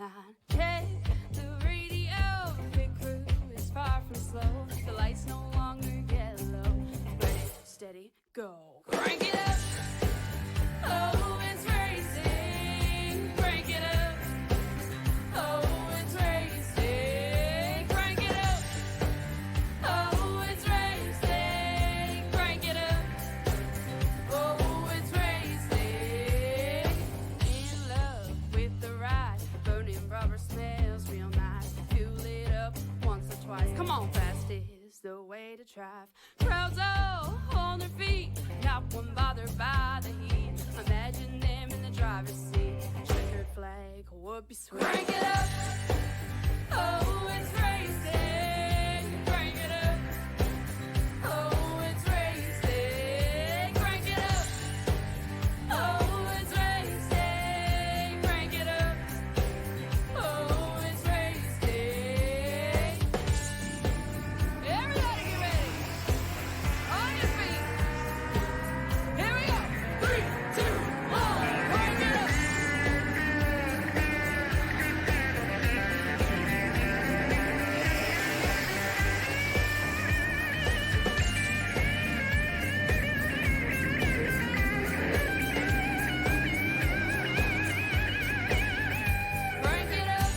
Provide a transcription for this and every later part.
line. Check the radio, pit crew is far from slow. The lights no longer yellow. Ready, steady, go. Crank it up. Oh, it's racing. Crank it up. Oh, it's racing. Crank it up. Oh, it's racing. Crank it up. Oh, it's racing. In love with the ride. Burning rubber smells real nice. Fuel it up once or twice. Come on, fast is the way to drive. Crowds all on their feet. Not one bothered by the heat. Imagine them in the driver's seat. Checkered flag would be sweet. Crank it up. Oh, it's racing. Crank it up. Oh, it's racing. Crank it up. Oh, it's racing. Crank it up. Oh, it's racing. Everybody get ready. On your feet. Here we go. 3, 2, 1. Crank it up. Crank it up.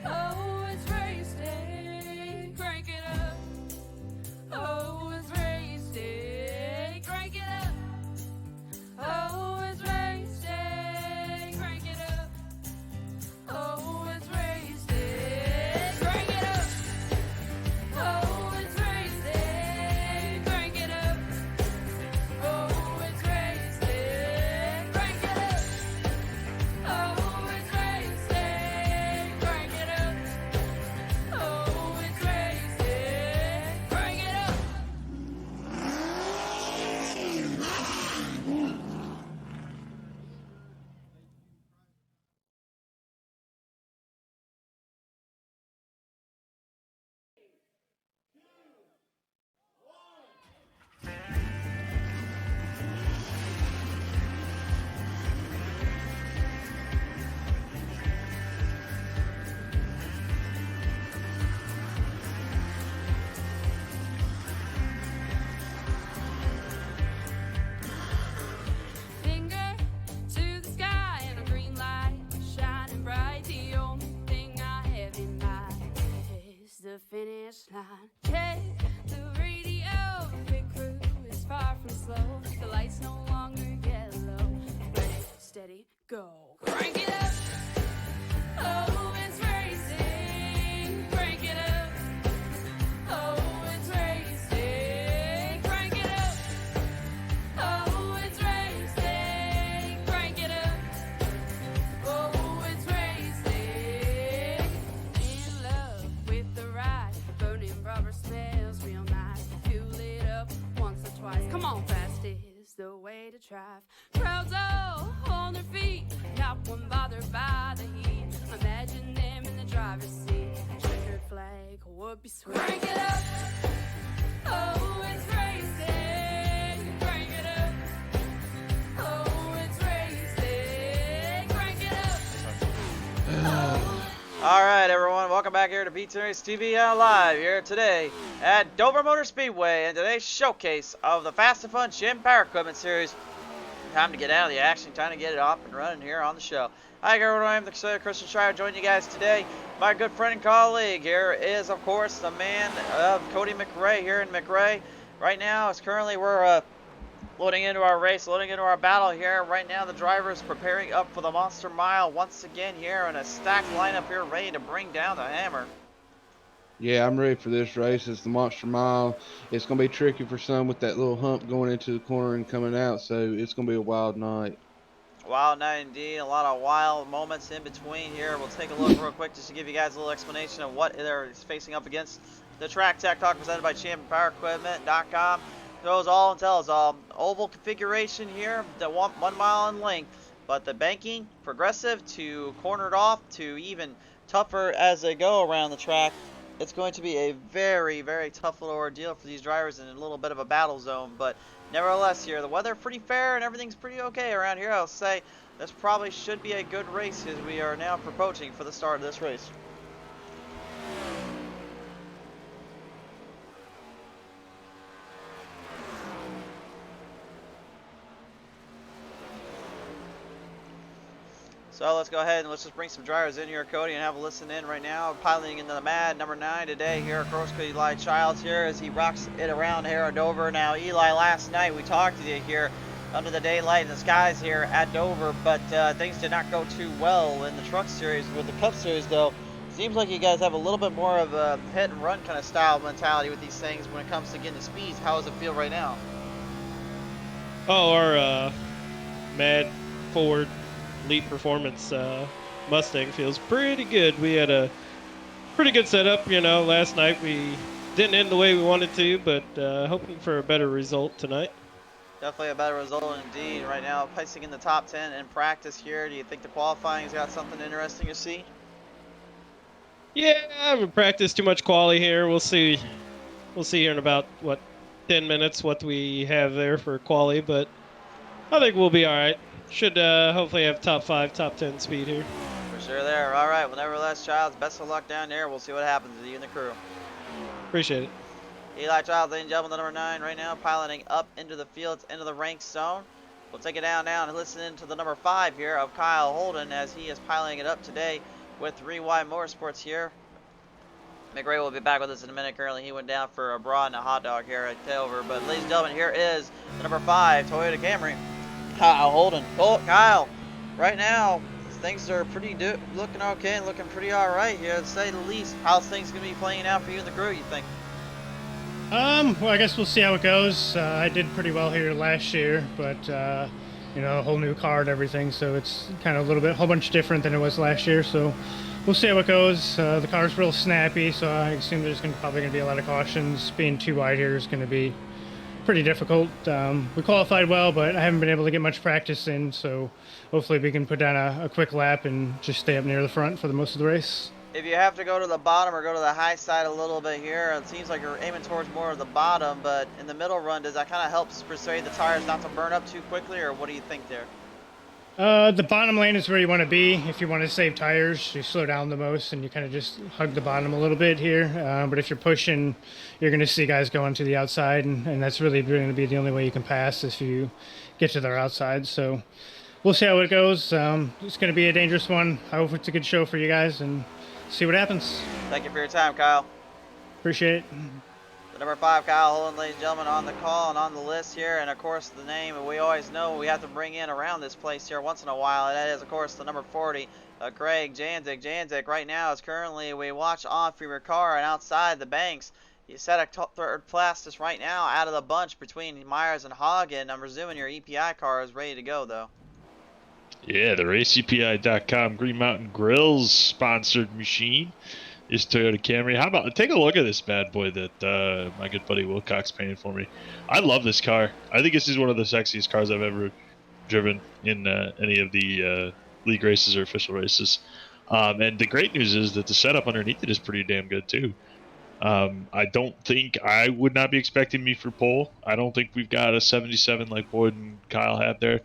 Oh, it's racing. Crank it up. Oh, it's racing. Crank it up. Oh, it's racing. Crank it up. Oh, it's racing. Crank it up. Oh, it's racing. Crank it up. Oh, it's racing. Crank it up. Oh, it's racing. Crank it up. Oh, it's racing. Crank it up. Finger to the sky and a green light shining bright. The only thing I have in mind is the finish line. Check the radio, pit crew is far from slow. The lights no longer yellow. Ready, steady, go. Crank it up. Oh, it's racing. Crank it up. Oh, it's racing. Crank it up. Oh, it's racing. Crank it up. Oh, it's racing. In love with the ride. Burning rubber smells real nice. Fuel it up once or twice. Come on, fast is the way to drive. Crowds all on their feet. Not one bothered by the heat. Imagine them in the driver's seat. Checkered flag would be sweet. Crank it up. Oh, it's racing. Crank it up. Oh, it's racing. Crank it up. All right, everyone, welcome back here to Pete Series TV Live here today at Dover Motor Speedway and today's showcase of the Fast and Fun Shim Power Equipment Series. Time to get out of the action, time to get it up and running here on the show. Hi, everyone, I'm the Christian Schreier joining you guys today. My good friend and colleague here is, of course, the man of Cody McRae here in McRae. Right now, it's currently we're loading into our race, loading into our battle here. Right now, the driver is preparing up for the Monster Mile once again here in a stacked lineup here, ready to bring down the hammer. Yeah, I'm ready for this race. It's the Monster Mile. It's going to be tricky for some with that little hump going into the corner and coming out, so it's going to be a wild night. Wild night indeed. A lot of wild moments in between here. We'll take a look real quick just to give you guys a little explanation of what they're facing up against. The Track Tech Talk presented by ChampionPowerEquipment.com. Goes all and tells all. Oval configuration here, the 1 mile in length, but the banking, progressive to cornered off to even tougher as they go around the track. It's going to be a very, very tough little ordeal for these drivers in a little bit of a battle zone, but nevertheless here, the weather pretty fair and everything's pretty okay around here, I'll say. this probably should be a good race as we are now approaching for the start of this race. So let's go ahead and let's just bring some drivers in here, Cody, and have a listen in right now. Piloting into the Mad, number 9 today here, of course, Eli Childs here as he rocks it around here at Dover. Now, Eli, last night we talked to you here under the daylight in the skies here at Dover, but things did not go too well in the Truck Series. With the Cup Series, though, seems like you guys have a little bit more of a hit and run kind of style mentality with these things when it comes to getting the speeds. How does it feel right now? Oh, our Mad Ford Elite Performance Mustang feels pretty good. We had a pretty good setup, you know, last night. We didn't end the way we wanted to, but hoping for a better result tonight. Definitely a better result indeed right now. Placing in the top 10 in practice here. Do you think the qualifying's got something interesting to see? Yeah, I haven't practiced too much quali here. We'll see. We'll see here in about, 10 minutes what we have there for quali, but I think we'll be all right. Should hopefully have top 5, top 10 speed here. For sure there. All right. Well, nevertheless, Childs, best of luck down there. We'll see what happens to you and the crew. Appreciate it. Eli Childs, ladies and gentlemen, the number 9 right now, piloting up into the field, into the rank zone. We'll take it down now and listen in to the number 5 here of Kyle Holden as he is piloting it up today with 3Y Motorsports here. McRae will be back with us in a minute. Currently, he went down for a bra and a hot dog here at Dover. But, ladies and gentlemen, here is the number 5 Toyota Camry, Kyle Holden. Oh, Kyle, right now, things are looking okay and looking pretty all right here, to say the least. How's things going to be playing out for you and the crew, you think? Well, I guess we'll see how it goes. I did pretty well here last year, but, you know, a whole new car and everything, so it's kind of a whole bunch different than it was last year, so we'll see how it goes. The car's real snappy, so I assume there's probably going to be a lot of cautions. Being too wide here is going to be pretty difficult. We qualified well, but I haven't been able to get much practice in, so hopefully we can put down a quick lap and just stay up near the front for the most of the race. If you have to go to the bottom or go to the high side a little bit here, it seems like you're aiming towards more of the bottom, but in the middle run, does that kind of help persuade the tires not to burn up too quickly, or what do you think there? The bottom lane is where you want to be. If you want to save tires, you slow down the most and you kind of just hug the bottom a little bit here. But if you're pushing, you're going to see guys going to the outside, and that's really going to be the only way you can pass if you get to their outside. So we'll see how it goes. It's going to be a dangerous one. I hope it's a good show for you guys and see what happens. Thank you for your time, Kyle. Appreciate it. The number 5, Kyle Holden, ladies and gentlemen, on the call and on the list here, and of course the name we always know we have to bring in around this place here once in a while, and that is of course the number 40, Craig Janzik. Janzik right now is currently, we watch on from your car and outside the banks. You set a third fastest right now out of the bunch between Myers and Hagen. I'm presuming your EPI car is ready to go though. Yeah, the RaceEPI.com Green Mountain Grills sponsored machine is Toyota Camry. How about take a look at this bad boy that my good buddy Wilcox painted for me. I love this car. I think this is one of the sexiest cars I've ever driven in any of the league races or official races. And the great news is that the setup underneath it is pretty damn good too. I would not be expecting me for pole. I don't think we've got a 77 like Boyd and Kyle had there.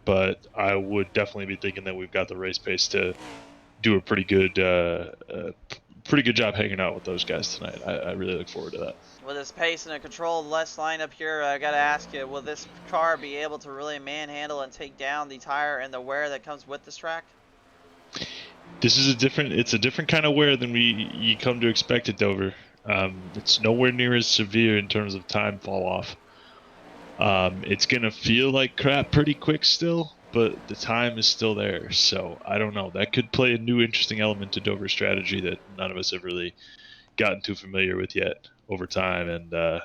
But I would definitely be thinking that we've got the race pace to do a pretty good job hanging out with those guys tonight. I really look forward to that. With this pace and a controlled less lineup here, I got to ask you, will this car be able to really manhandle and take down the tire and the wear that comes with this track? This is it's a different kind of wear than you come to expect at Dover. It's nowhere near as severe in terms of time fall off. It's gonna feel like crap pretty quick still, but the time is still there. So I don't know. That could play a new interesting element to Dover's strategy that none of us have really gotten too familiar with yet over time. And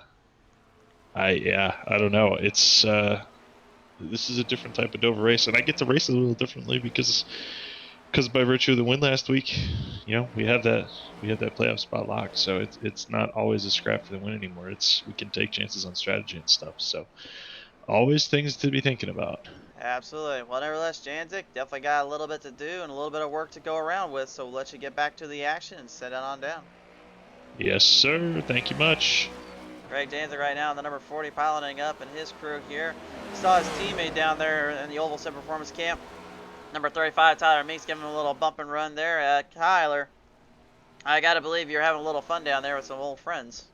I don't know. It's this is a different type of Dover race, and I get to race it a little differently because by virtue of the win last week, you know, we have that playoff spot locked. So it's not always a scrap for the win anymore. We can take chances on strategy and stuff. So always things to be thinking about. Absolutely. Well, nevertheless, Janzik definitely got a little bit to do and a little bit of work to go around with. So we'll let you get back to the action and sit on down. Yes, sir. Thank you much. Greg Danzig right now in the number 40 piloting up in his crew here. Saw his teammate down there in the Oval Sim Performance Camp. Number 35, Tyler Meeks, giving him a little bump and run there. Tyler, I gotta believe you're having a little fun down there with some old friends.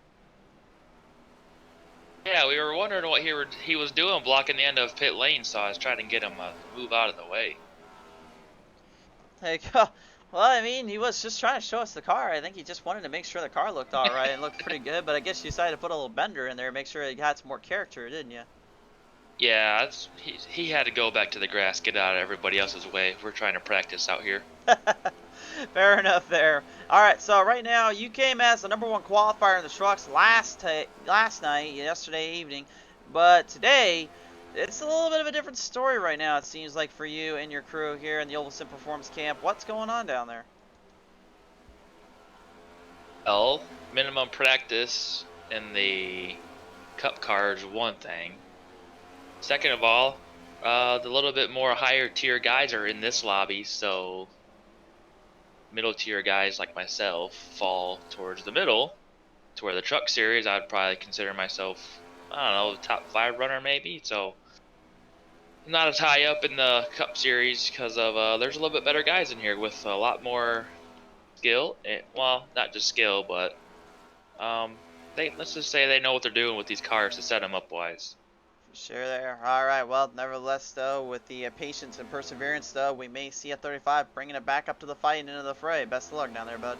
Yeah, we were wondering what he was doing blocking the end of pit lane, so I was trying to get him to move out of the way. Hey, well, I mean, he was just trying to show us the car. I think he just wanted to make sure the car looked all right and looked pretty good, but I guess you decided to put a little bender in there, make sure it had some more character, didn't you? Yeah, he had to go back to the grass, get out of everybody else's way. We're trying to practice out here. Fair enough there. All right, so right now you came as the #1 qualifier in the trucks last night, yesterday evening, but today it's a little bit of a different story right now. It seems like for you and your crew here in the Oval Sim Performance Camp. What's going on down there? Well, minimum practice in the cup car is one thing. Second of all, the little bit more higher tier guys are in this lobby, so middle tier guys like myself fall towards the middle, to where the truck series I'd probably consider myself, I don't know, top 5 runner maybe. So not as high up in the cup series because of there's a little bit better guys in here with a lot more skill. Well, not just skill, but let's just say they know what they're doing with these cars to set them up wise. Sure there. All right. Well, nevertheless, though, with the patience and perseverance, though, we may see a 35 bringing it back up to the fight and into the fray. Best of luck down there, bud.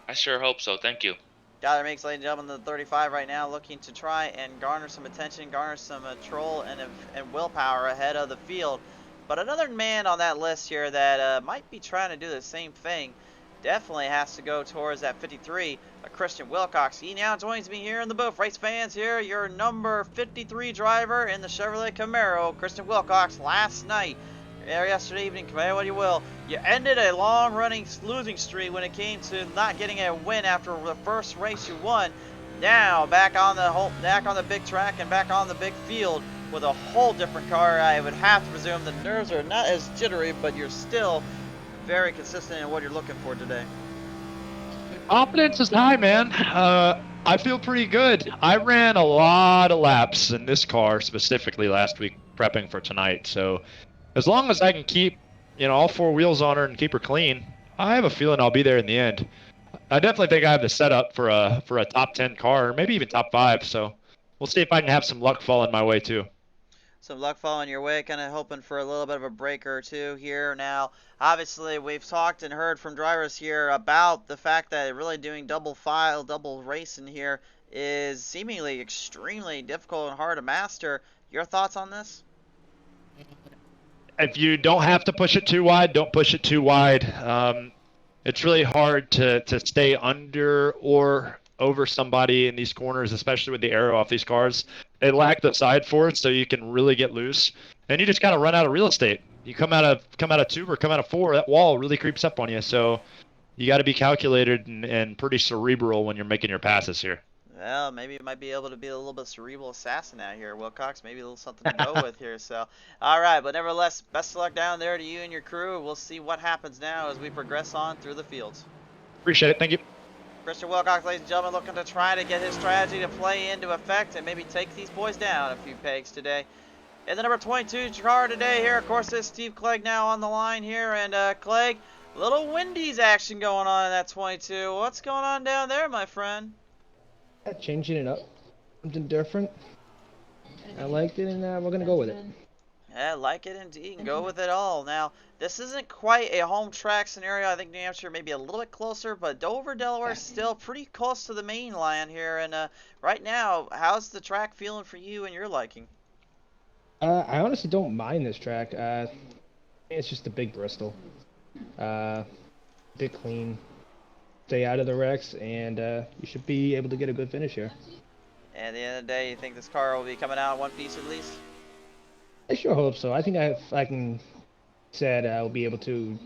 I sure hope so. Thank you. Tyler Meeks, ladies and gentlemen, the 35 right now, looking to try and garner some attention, garner some troll and willpower ahead of the field. But another man on that list here that might be trying to do the same thing definitely has to go towards that 53, Christian Wilcox. He now joins me here in the booth. Race fans, here, your number 53 driver in the Chevrolet Camaro, Christian Wilcox, last night, yesterday evening, command what you will. You ended a long-running losing streak when it came to not getting a win after the first race you won. Now back on the big track and back on the big field with a whole different car. I would have to presume the nerves are not as jittery, but you're still very consistent in what you're looking for today. Confidence is high, man. I feel pretty good. I ran a lot of laps in this car specifically last week prepping for tonight. So as long as I can keep, all 4 wheels on her and keep her clean, I have a feeling I'll be there in the end. I definitely think I have the setup for a top 10 car, maybe even top 5. So we'll see if I can have some luck falling my way too. Some luck falling your way, kind of hoping for a little bit of a breaker or two here. Now, obviously, we've talked and heard from drivers here about the fact that really doing double racing here is seemingly extremely difficult and hard to master. Your thoughts on this? If you don't have to push it too wide, don't push it too wide. It's really hard to stay under or over somebody in these corners, especially with the aero off these cars. They lack the side force, so you can really get loose, and you just gotta run out of real estate. You come out of 2 or come out of 4, that wall really creeps up on you. So you got to be calculated and pretty cerebral when you're making your passes here. Well, maybe it might be able to be a little bit cerebral assassin out here, Wilcox. Maybe a little something to go with here. So, all right, but nevertheless, best of luck down there to you and your crew. We'll see what happens now as we progress on through the fields. Appreciate it. Thank you. Christian Wilcox, ladies and gentlemen, looking to try to get his strategy to play into effect and maybe take these boys down a few pegs today. In the number 22 car today here, of course, is Steve Clegg now on the line here. And Clegg, little Wendy's action going on in that 22. What's going on down there, my friend? Changing it up, something different. I liked it, and we're gonna go with it. Yeah, like it indeed, and go with it all. Now, this isn't quite a home track scenario. I think New Hampshire may be a little bit closer, but Dover, Delaware is still pretty close to the main line here. And right now, how's the track feeling for you and your liking? I honestly don't mind this track. It's just a big Bristol. Big clean. Stay out of the wrecks, and you should be able to get a good finish here. And at the end of the day, you think this car will be coming out in one piece at least? I sure hope so. I think I can said I'll be able to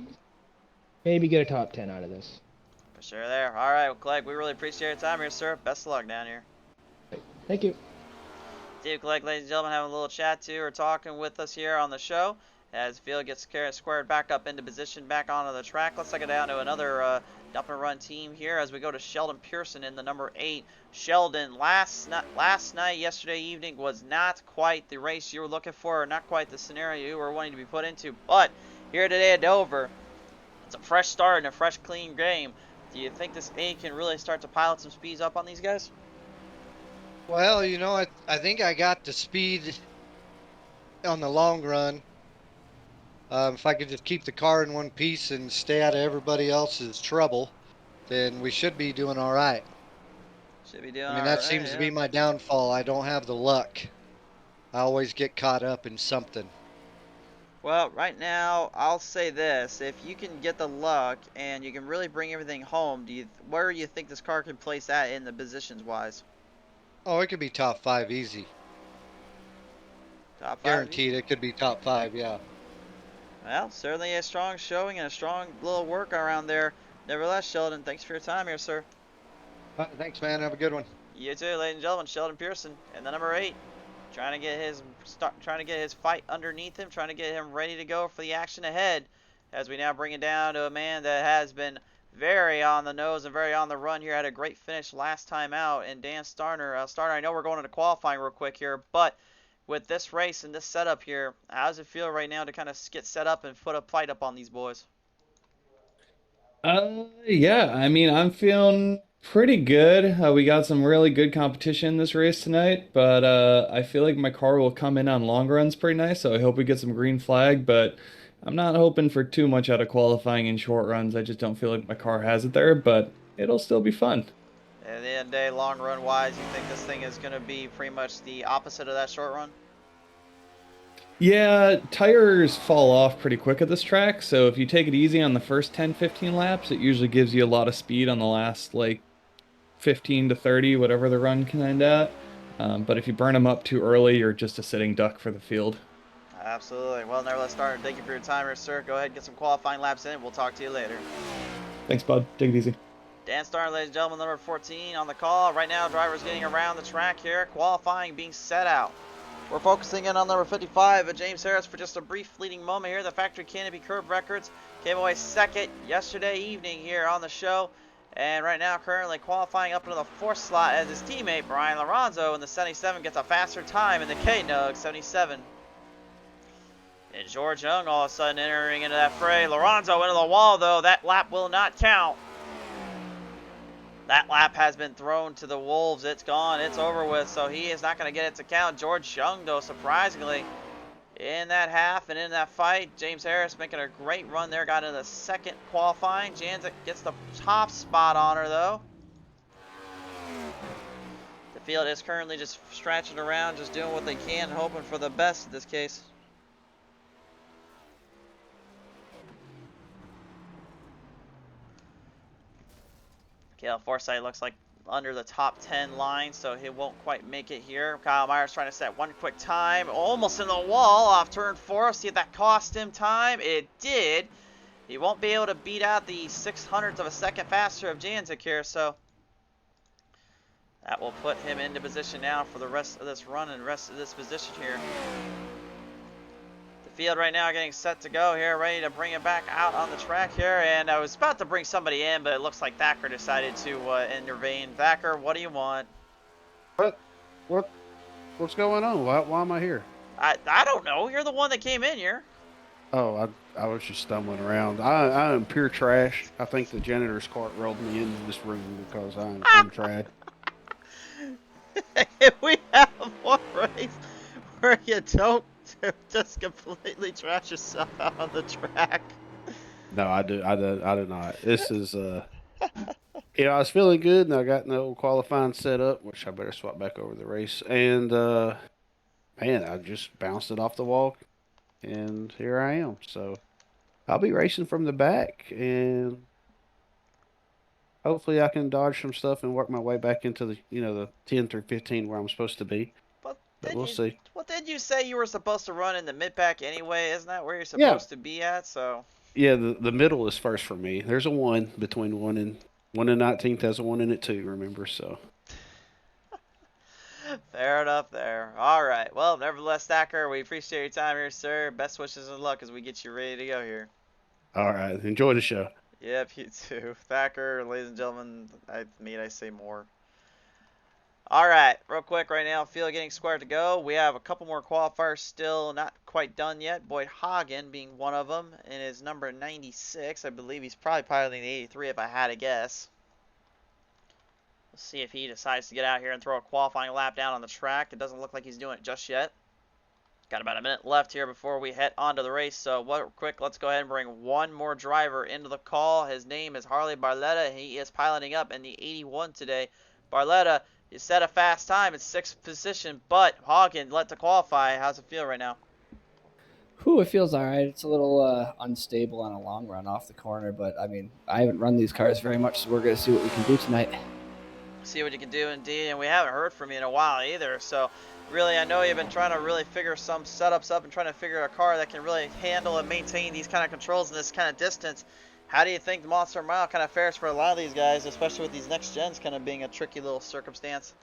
maybe get a top 10 out of this. For sure there. All right, well, Clegg, we really appreciate your time here, sir. Best of luck down here. Thank you. Steve Clegg, ladies and gentlemen, having a little chat to or talking with us here on the show. as field gets squared back up into position back onto the track. Let's take it down to another dump and run team here as we go to Sheldon Pearson in the number 8. Sheldon, last night, yesterday evening, was not quite the race you were looking for, or not quite the scenario you were wanting to be put into, but here today at Dover, it's a fresh start and a fresh, clean game. Do you think this 8 can really start to pilot some speeds up on these guys? Well, you know, I think I got the speed on the long run. If I could just keep the car in one piece and stay out of everybody else's trouble, then we should be doing all right. Should be doing I mean, that seems to be my downfall. I don't have the luck. I always get caught up in something. Well, right now, I'll say this. If you can get the luck and you can really bring everything home, where do you think this car can place at in the positions-wise? Oh, it could be top 5 easy. Top 5? Guaranteed it could be top 5, yeah. Well, certainly a strong showing and a strong little work around there. Nevertheless, Sheldon, thanks for your time here, sir. Thanks, man. Have a good one. You too, ladies and gentlemen. Sheldon Pearson in the number 8, trying to get his fight underneath him, trying to get him ready to go for the action ahead. As we now bring it down to a man that has been very on the nose and very on the run here. Had a great finish last time out, and Dan Starner. Starner, I know we're going into qualifying real quick here, but with this race and this setup here, how does it feel right now to kind of get set up and put a fight up on these boys? Yeah, I mean, I'm feeling pretty good. We got some really good competition in this race tonight, but I feel like my car will come in on long runs pretty nice, so I hope we get some green flag, but I'm not hoping for too much out of qualifying in short runs. I just don't feel like my car has it there, but it'll still be fun. At the end of the day, long run wise, you think this thing is going to be pretty much the opposite of that short run? Yeah, tires fall off pretty quick at this track, so if you take it easy on the first 10-15 laps, it usually gives you a lot of speed on the last, like, 15 to 30, whatever the run can end at. But if you burn them up too early, you're just a sitting duck for the field. Absolutely. Well, nevertheless, Starner, thank you for your time here, sir. Go ahead and get some qualifying laps in. We'll talk to you later. Thanks, bud. Take it easy. Dan Starner, ladies and gentlemen, number 14 on the call. Right now, drivers getting around the track here. Qualifying being set out. We're focusing in on number 55, James Harris, for just a brief fleeting moment here. The factory Canopy Curb Records came away second yesterday evening here on the show. And right now, currently qualifying up into the 4th slot as his teammate, Brian Lorenzo, in the 77 gets a faster time in the K-Nug 77. And George Young all of a sudden entering into that fray. Lorenzo into the wall, though. That lap will not count. That lap has been thrown to the wolves. It's gone. It's over with. So he is not going to get it to count. George Young, though, surprisingly, in that half and in that fight. James Harris making a great run there. Got into the second qualifying. Janzik gets the top spot on her, though. The field is currently just stretching around, just doing what they can, hoping for the best in this case. Kale Forsythe looks like under the top 10 line, so he won't quite make it here. Kyle Myers trying to set one quick time. Almost in the wall off turn 4. See if that cost him time. It did. He won't be able to beat out the 600th of a second faster of Janzik here, so that will put him into position now for the rest of this run and rest of this position here. Field right now getting set to go here, ready to bring it back out on the track here, and I was about to bring somebody in, but it looks like Thacker decided to intervene. Thacker, what do you want? What's going on? Why am I here? I don't know. You're the one that came in here. Oh, I was just stumbling around. I am pure trash. I think the janitor's cart rolled me into this room because I'm trash. If we have one race where you don't just completely trash yourself out on the track. No, I do not. This is I was feeling good, and I got no qualifying set up, which I better swap back over the race. And man, I just bounced it off the wall, and here I am. So I'll be racing from the back, and hopefully I can dodge some stuff and work my way back into the the 10 through 15 where I'm supposed to be. But we'll see. Well, didn't you say you were supposed to run in the mid-pack anyway? Isn't that where you're supposed to be at? So. Yeah, the middle is first for me. There's a 1 between 1 and 19th has a 1 in it too. Remember, so. Fair enough there. All right. Well, nevertheless, Thacker, we appreciate your time here, sir. Best wishes and luck as we get you ready to go here. All right. Enjoy the show. Yep, you too. Thacker, ladies and gentlemen, I say more. All right, real quick right now, field getting squared to go. We have a couple more qualifiers still not quite done yet. Boyd Hagen being one of them in his number 96. I believe he's probably piloting the 83 if I had to guess. Let's see if he decides to get out here and throw a qualifying lap down on the track. It doesn't look like he's doing it just yet. Got about a minute left here before we head onto the race. So, quick, let's go ahead and bring one more driver into the call. His name is Harley Barletta. He is piloting up in the 81 today. Barletta, you set a fast time in 6th position, but Hagen led to qualify. How's it feel right now? Whew, it feels all right. It's a little unstable on a long run off the corner, but I mean, I haven't run these cars very much, so we're going to see what we can do tonight. See what you can do indeed, and we haven't heard from you in a while either, so really I know you've been trying to really figure some setups up and trying to figure a car that can really handle and maintain these kind of controls in this kind of distance. How do you think the Monster Mile kind of fares for a lot of these guys, especially with these next gens kind of being a tricky little circumstance?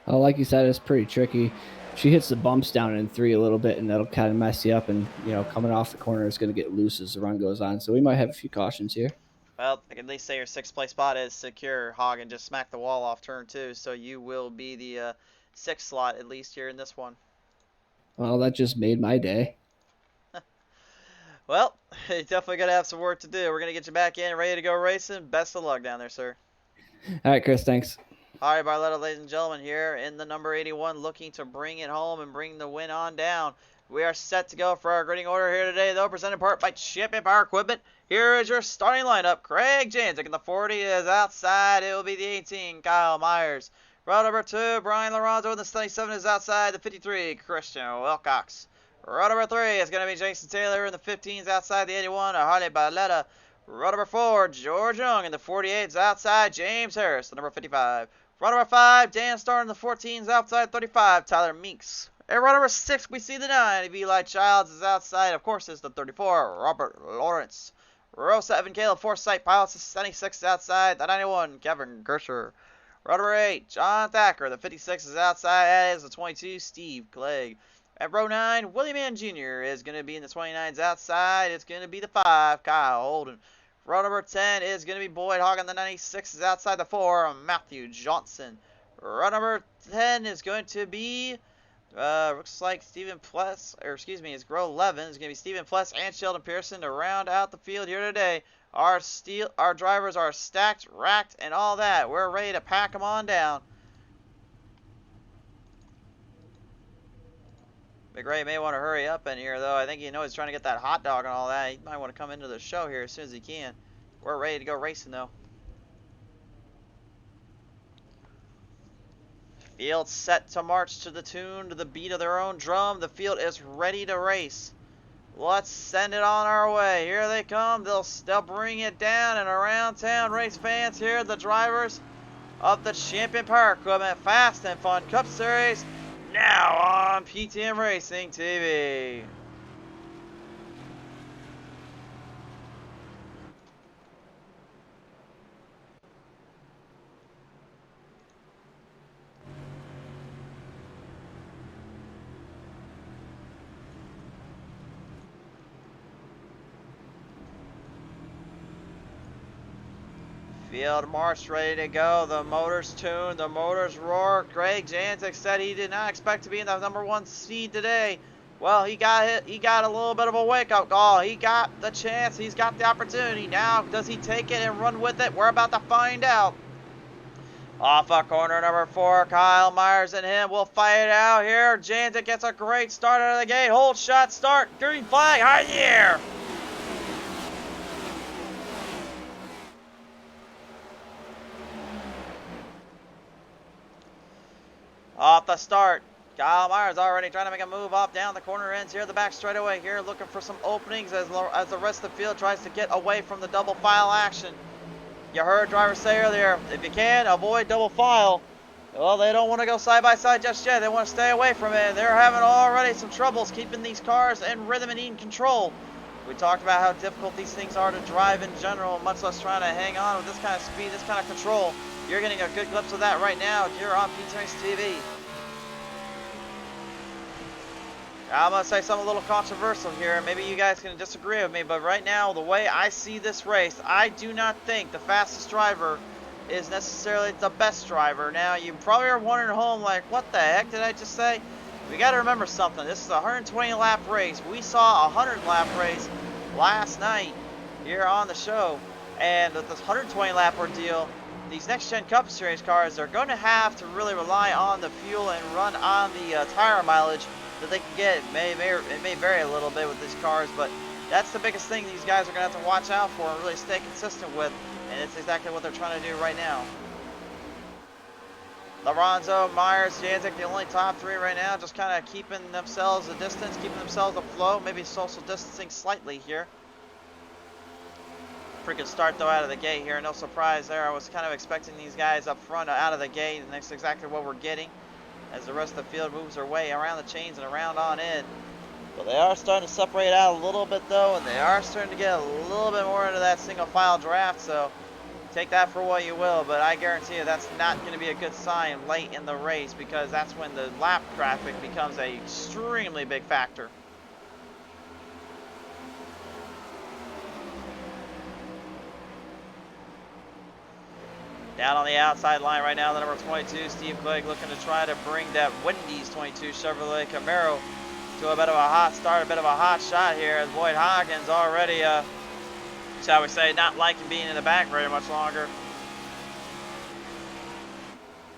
Like you said, it's pretty tricky. She hits the bumps down in 3 a little bit, and that'll kind of mess you up, and you know, coming off the corner is going to get loose as the run goes on, so we might have a few cautions here. Well, I can at least say your 6th place spot is secure. Hagen just smacked the wall off turn 2, so you will be the 6th slot at least here in this one. Well, that just made my day. Well, you definitely got to have some work to do. We're going to get you back in, ready to go racing. Best of luck down there, sir. All right, Chris, thanks. All right, Barletta, ladies and gentlemen, here in the number 81, looking to bring it home and bring the win on down. We are set to go for our grading order here today, though, presented in part by Champion Power Equipment. Here is your starting lineup. Craig Janzik in the 40 is outside. It will be the 18, Kyle Myers. Row number 2, Brian Lorenzo in the 77 is outside. The 53, Christian Wilcox. Row number 3 is going to be Jason Taylor in the 15s outside. The 81, Harley Barletta. Row number 4, George Young in the 48s outside. James Harris, the number 55. Row number 5, Dan Starr in the 14s outside. 35, Tyler Meeks. And row number 6, we see the 9, Eli Childs is outside. Of course, is the 34, Robert Lawrence. Row 7, Caleb Forsythe pilots the 76 outside. The 91, Kevin Gersher. Row number 8, John Thacker. The 56 is outside. That is the 22, Steve Clegg. At row 9, Willie Mann Jr. is going to be in the 29s outside. It's going to be the 5, Kyle Holden. Row number 10 is going to be Boyd Hagen. The 96 is outside. The 4, Matthew Johnson. Row number 10 is going to be, looks like Stephen Pless, or excuse me, it's row 11. It's going to be Stephen Pless and Sheldon Pearson to round out the field here today. Our drivers are stacked, racked, and all that. We're ready to pack them on down. Big Ray may want to hurry up in here, though. I think he's trying to get that hot dog and all that. He might want to come into the show here as soon as he can. We're ready to go racing, though. Field set to march to the tune, to the beat of their own drum. The field is ready to race. Let's send it on our way. Here they come. They'll bring it down and around town. Race fans, here are the drivers of the Champion Power Equipment Fast and Fun Cup Series. Now on PTM Racing TV. Field march ready to go. The motors tuned. The motors roar. Craig Janzik said he did not expect to be in the number 1 seed today. Well, he got hit. He got a little bit of a wake-up call. He got the chance. He's got the opportunity. Now, does he take it and run with it? We're about to find out. Off of corner number 4, Kyle Myers and him will fight it out here. Janzik gets a great start out of the gate. Hold shot, start, green flag, high year. Off the start, Kyle Myers already trying to make a move off down the corner ends here, the back straightaway here, looking for some openings as the rest of the field tries to get away from the double file action. You heard drivers say earlier, if you can, avoid double file. Well, they don't want to go side by side just yet. They want to stay away from it. They're having already some troubles keeping these cars in rhythm and in control. We talked about how difficult these things are to drive in general, much less trying to hang on with this kind of speed, this kind of control. You're getting a good glimpse of that right now here on Pete Race TV. I'm going to say something a little controversial here. Maybe you guys can disagree with me, but right now, the way I see this race, I do not think the fastest driver is necessarily the best driver. Now, you probably are wondering at home, like, what the heck did I just say? We got to remember something. This is a 120-lap race. We saw a 100-lap race last night here on the show. And with this 120-lap ordeal, these next-gen Cup Series cars are going to have to really rely on the fuel and run on the tire mileage that they can get. It may vary a little bit with these cars, but that's the biggest thing these guys are going to have to watch out for and really stay consistent with, and it's exactly what they're trying to do right now. Lorenzo, Myers, Janzik, the only top three right now, just kind of keeping themselves a distance, keeping themselves afloat, maybe social distancing slightly here. Pretty good start though out of the gate here, no surprise there. I was kind of expecting these guys up front out of the gate, and that's exactly what we're getting as the rest of the field moves their way around the chains and around on in. But they are starting to separate out a little bit though, and they are starting to get a little bit more into that single file draft, so take that for what you will, but I guarantee you that's not going to be a good sign late in the race, because that's when the lap traffic becomes an extremely big factor. Down on the outside line right now, the number 22, Steve Clegg, looking to try to bring that Wendy's 22 Chevrolet Camaro to a bit of a hot start, a bit of a hot shot here, as Boyd Hawkins already, shall we say, not liking being in the back very much longer.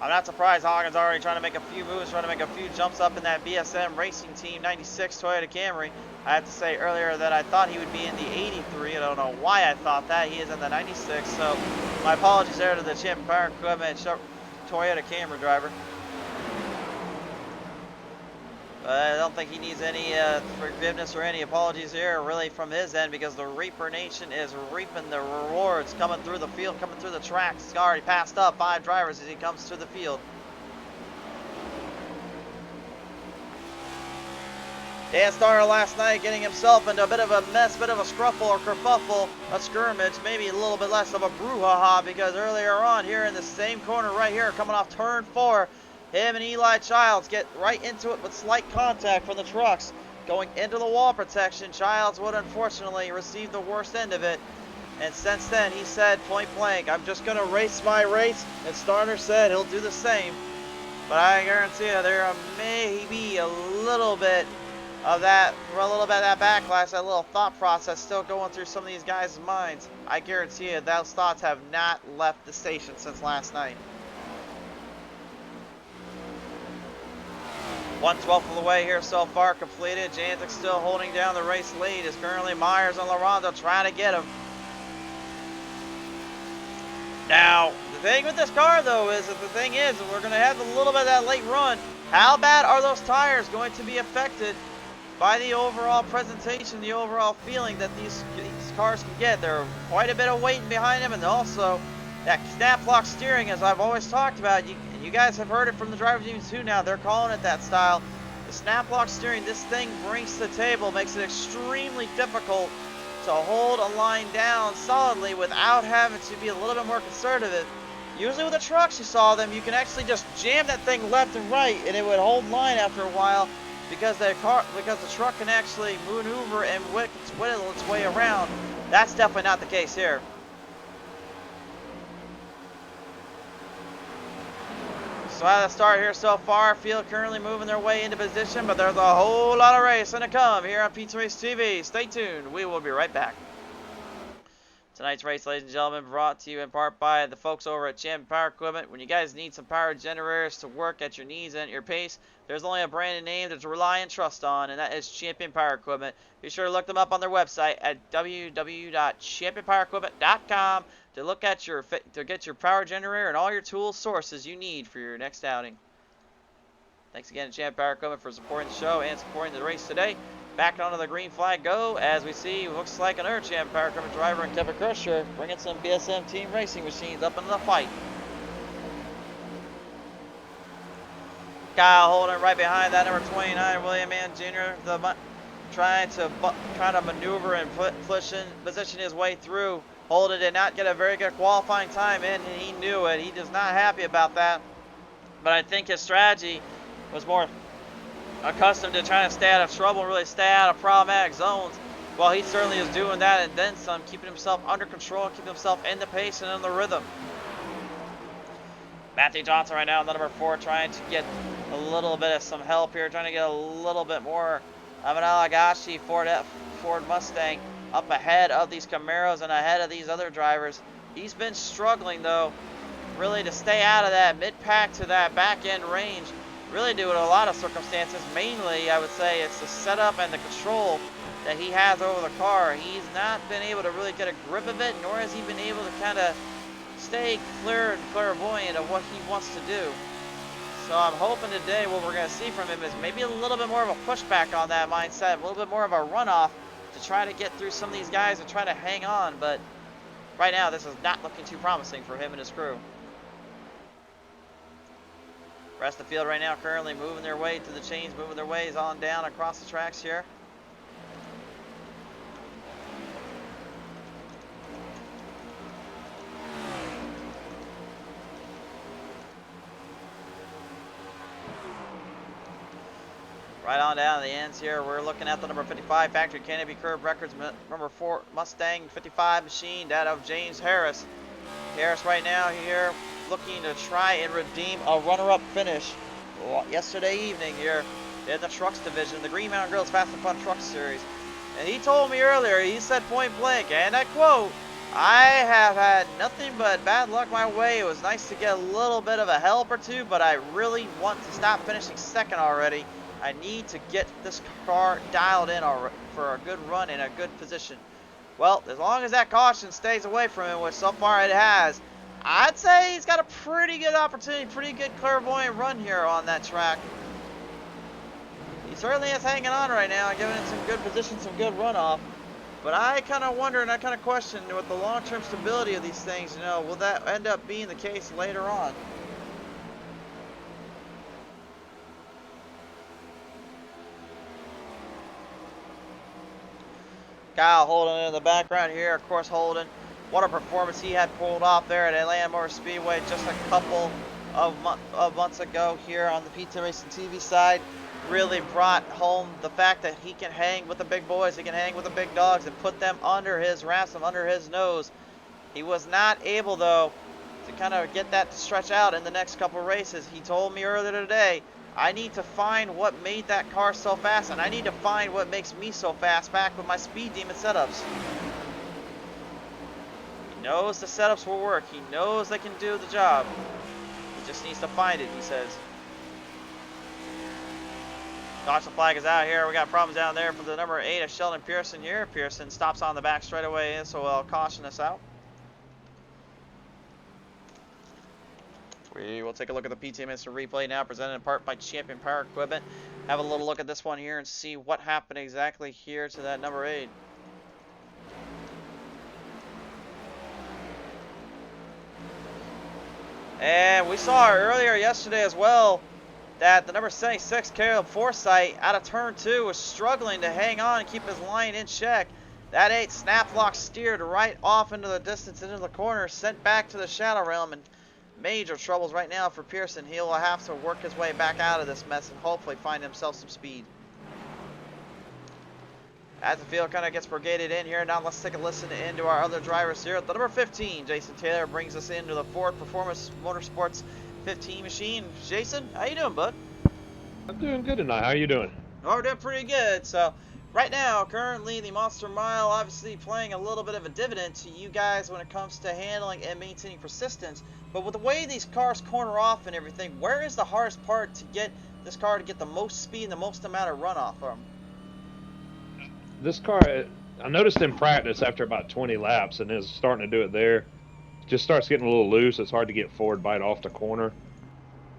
I'm not surprised Hawkins already trying to make a few moves, trying to make a few jumps up in that BSM Racing Team 96 Toyota Camry. I have to say earlier that I thought he would be in the 83. I don't know why I thought that. He is in the 96, so my apologies there to the Champion Power Equipment Toyota Camry driver. I don't think he needs any forgiveness or any apologies here, really, from his end, because the Reaper Nation is reaping the rewards coming through the field, coming through the tracks. He's already passed up 5 drivers as he comes to the field. Dan started last night getting himself into a bit of a mess, bit of a scruffle or kerfuffle, a skirmish, maybe a little bit less of a brouhaha, because earlier on here in the same corner right here, coming off turn 4, him and Eli Childs get right into it with slight contact from the trucks. Going into the wall protection, Childs would unfortunately receive the worst end of it. And since then, he said point blank, I'm just going to race my race. And Starner said he'll do the same. But I guarantee you there may be a little bit of that, backlash, that little thought process still going through some of these guys' minds. I guarantee you those thoughts have not left the station since last night. 1/12 of the way here so far completed. Janzik still holding down the race lead as currently Myers and Lorenzo trying to get him. Now, the thing with this car though is that we're going to have a little bit of that late run. How bad are those tires going to be affected by the overall presentation, the overall feeling that these cars can get? There's quite a bit of weight behind them, and also that snap lock steering, as I've always talked about. You guys have heard it from the driver teams too now. They're calling it that style. The snap lock steering, this thing brings to the table, makes it extremely difficult to hold a line down solidly without having to be a little bit more conservative. Usually with the trucks, you saw them, you can actually just jam that thing left and right and it would hold line after a while, because the truck can actually maneuver and whittle its way around. That's definitely not the case here. So at the start here so far, field currently moving their way into position, but there's a whole lot of racing to come here on Pete Race TV. Stay tuned. We will be right back. Tonight's race, ladies and gentlemen, brought to you in part by the folks over at Champion Power Equipment. When you guys need some power generators to work at your needs and at your pace, there's only a branded name to rely and trust on, and that is Champion Power Equipment. Be sure to look them up on their website at www.championpowerequipment.com to get your power generator and all your tool sources you need for your next outing. Thanks again to Champion Power Equipment for supporting the show and supporting the race today. Back onto the green flag go, as we see, looks like another Champion Power Equipment driver in Kevin Crusher bringing some BSM team racing machines up into the fight. Kyle Holden right behind that number 29, William Mann Jr., trying to maneuver and position his way through. Holden did not get a very good qualifying time in, and he knew it. He was not happy about that. But I think his strategy was more accustomed to trying to stay out of trouble and really stay out of problematic zones. Well, he certainly is doing that and then some, keeping himself under control, keeping himself in the pace and in the rhythm. Matthew Johnson right now in the number 4 trying to get a little bit of some help here, trying to get a little bit more of an Alagashi Ford Mustang up ahead of these Camaros and ahead of these other drivers. He's been struggling though, really to stay out of that mid-pack to that back-end range, really due to a lot of circumstances. Mainly, I would say, it's the setup and the control that he has over the car. He's not been able to really get a grip of it, nor has he been able to kind of stay clear and clairvoyant of what he wants to do. So I'm hoping today what we're going to see from him is maybe a little bit more of a pushback on that mindset, a little bit more of a runoff to try to get through some of these guys and try to hang on. But right now, this is not looking too promising for him and his crew. Rest of the field right now currently moving their way through the chains, moving their ways on down across the tracks here. Right on down to the ends here, we're looking at the number 55 Factory Canopy Curb Records number 4 Mustang 55 machine, that of James Harris. Harris right now here looking to try and redeem a runner-up finish yesterday evening here in the trucks division, the Green Mountain Grills Fast and Fun Truck Series. And he told me earlier, he said point blank, and I quote, "I have had nothing but bad luck my way. It was nice to get a little bit of a help or two, but I really want to stop finishing second already. I need to get this car dialed in for a good run in a good position." Well, as long as that caution stays away from him, which so far it has, I'd say he's got a pretty good opportunity, pretty good clairvoyant run here on that track. He certainly is hanging on right now and giving it some good position, some good runoff. But I kind of wonder and I kind of question with the long-term stability of these things, you know, will that end up being the case later on? Kyle Holden in the background here, of course. Holden, what a performance he had pulled off there at Atlanta Motor Speedway just a couple of months ago here on the P10 Racing TV side. Really brought home the fact that he can hang with the big boys, he can hang with the big dogs and put them under his ransom, under his nose. He was not able though to kind of get that to stretch out in the next couple races. He told me earlier today, I need to find what made that car so fast, and I need to find what makes me so fast back with my Speed Demon setups. He knows the setups will work. He knows they can do the job. He just needs to find it, he says. Caution flag is out here. We got problems down there for the number 8 of Sheldon Pearson here. Pearson stops on the back straightaway, so we'll caution us out. We will take a look at the PTM Instant Replay now, presented in part by Champion Power Equipment. Have a little look at this one here and see what happened exactly here to that number 8. And we saw earlier yesterday as well that the number 76, Caleb Forsythe, out of turn 2, was struggling to hang on and keep his line in check. That 8 snap lock steered right off into the distance, into the corner, sent back to the shadow realm, and major troubles right now for Pearson. He'll have to work his way back out of this mess and hopefully find himself some speed. As the field kind of gets brigaded in here, now let's take a listen into our other drivers here. The number 15, Jason Taylor, brings us into the Ford Performance Motorsports 15 machine. Jason, how you doing, bud? I'm doing good tonight. How you doing? Oh, we're doing pretty good. So right now, currently, the Monster Mile obviously playing a little bit of a dividend to you guys when it comes to handling and maintaining persistence. But with the way these cars corner off and everything, where is the hardest part to get this car to get the most speed and the most amount of runoff from? This car, I noticed in practice after about 20 laps, and is starting to do it there. Just starts getting a little loose. It's hard to get forward bite off the corner.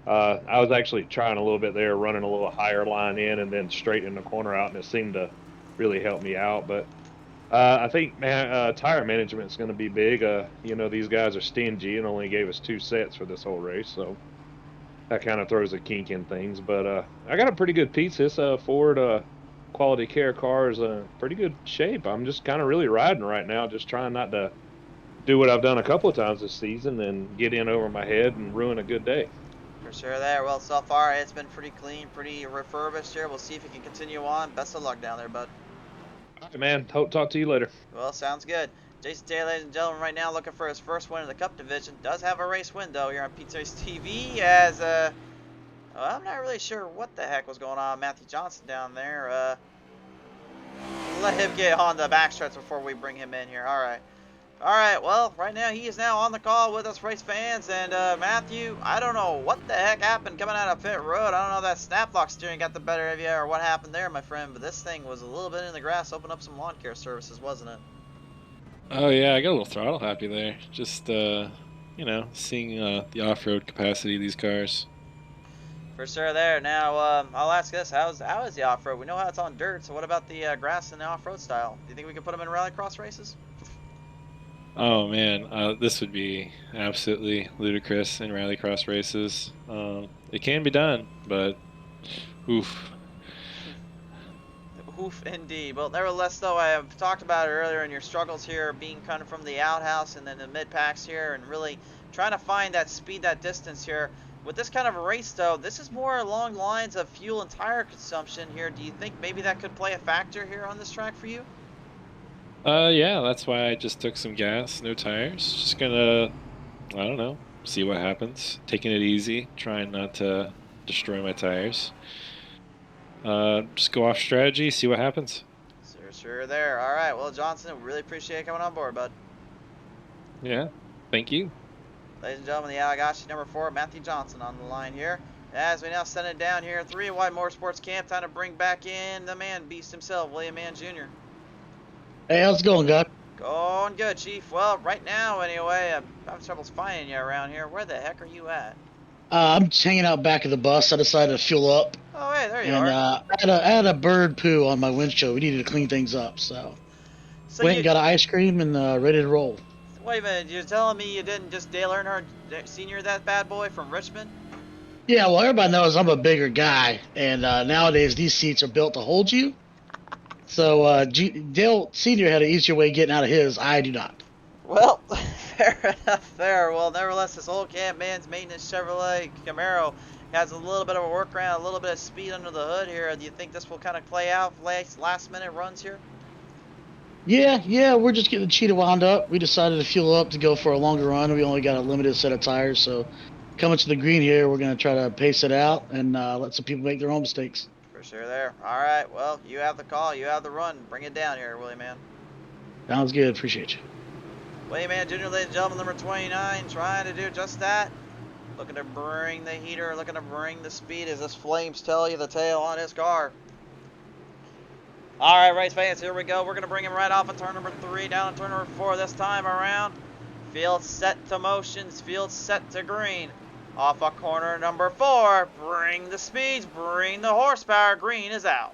I was actually trying a little bit there, running a little higher line in and then straightening the corner out, and it seemed to really help me out. But I think tire management is going to be big. You know, these guys are stingy and only gave us 2 sets for this whole race, so that kind of throws a kink in things. But I got a pretty good piece. This Ford quality care car is in pretty good shape. I'm just kind of really riding right now, just trying not to do what I've done a couple of times this season and get in over my head and ruin a good day. For sure there. Well, so far it's been pretty clean, pretty refurbished here. We'll see if it can continue on. Best of luck down there, bud. All right, man. Hope talk to you later. Well, sounds good. Jason Taylor, ladies and gentlemen, right now looking for his first win in the Cup division. Does have a race window here on Pete Series TV as, well, I'm not really sure what the heck was going on. Matthew Johnson down there. Let him get on the backstretch before we bring him in here. All right. All right, well, right now he is now on the call with us, race fans, and Matthew, I don't know what the heck happened coming out of pit road. I don't know if that snap lock steering got the better of you or what happened there, my friend, but this thing was a little bit in the grass, opened up some lawn care services, wasn't it? Oh yeah, I got a little throttle happy there. Just you know, seeing the off-road capacity of these cars. For sure there. Now, I'll ask this, how is the off-road? We know how it's on dirt, so what about the grass and the off-road style? Do you think we can put them in rallycross races? Oh man, this would be absolutely ludicrous in rallycross races. It can be done, but oof. Oof, indeed. Well, nevertheless, though, I have talked about it earlier in your struggles here, being kind of from the outhouse and then the mid-packs here, and really trying to find that speed, that distance here. With this kind of a race, though, this is more along the lines of fuel and tire consumption here. Do you think maybe that could play a factor here on this track for you? Yeah, that's why I just took some gas, no tires. Just gonna, I don't know, see what happens. Taking it easy, trying not to destroy my tires. Just go off strategy, see what happens. Sure there. All right. Well, Johnson, really appreciate you coming on board, bud. Yeah, thank you. Ladies and gentlemen, the Allagashi number 4, Matthew Johnson on the line here. As we now send it down here, 3 Wide Motorsports Camp, time to bring back in the man beast himself, William Mann Jr. Hey, how's it going, guys? Going good, Chief. Well, right now, anyway, I'm having trouble finding you around here. Where the heck are you at? I'm just hanging out back of the bus. I decided to fuel up. Oh, hey, there you and, are. I had a bird poo on my windshield. We needed to clean things up, so went and got an ice cream and ready to roll. Wait a minute, you're telling me you didn't just Dale Earnhardt Sr. that bad boy from Richmond? Yeah, well, everybody knows I'm a bigger guy, and nowadays these seats are built to hold you. So Dale Sr. had an easier way of getting out of his. I do not. Well, fair enough there. Well, nevertheless, this old Camp Man's maintenance Chevrolet Camaro has a little bit of a workaround, a little bit of speed under the hood here. Do you think this will kind of play out last minute runs here? Yeah, we're just getting the cheetah wound up. We decided to fuel up to go for a longer run. We only got a limited set of tires, so coming to the green here, we're going to try to pace it out and let some people make their own mistakes. For sure there. All right, well, you have the call, you have the run. Bring it down here, Willie Man. Sounds good. Appreciate you. Willie Man Jr., ladies and gentlemen, number 29, trying to do just that. Looking to bring the heater, looking to bring the speed as this Flames tell you the tale on his car. All right, race fans, here we go. We're going to bring him right off of turn number 3, down on turn number 4 this time around. Field set to motions, field set to green. Off of corner number 4, bring the speeds, bring the horsepower. Green is out.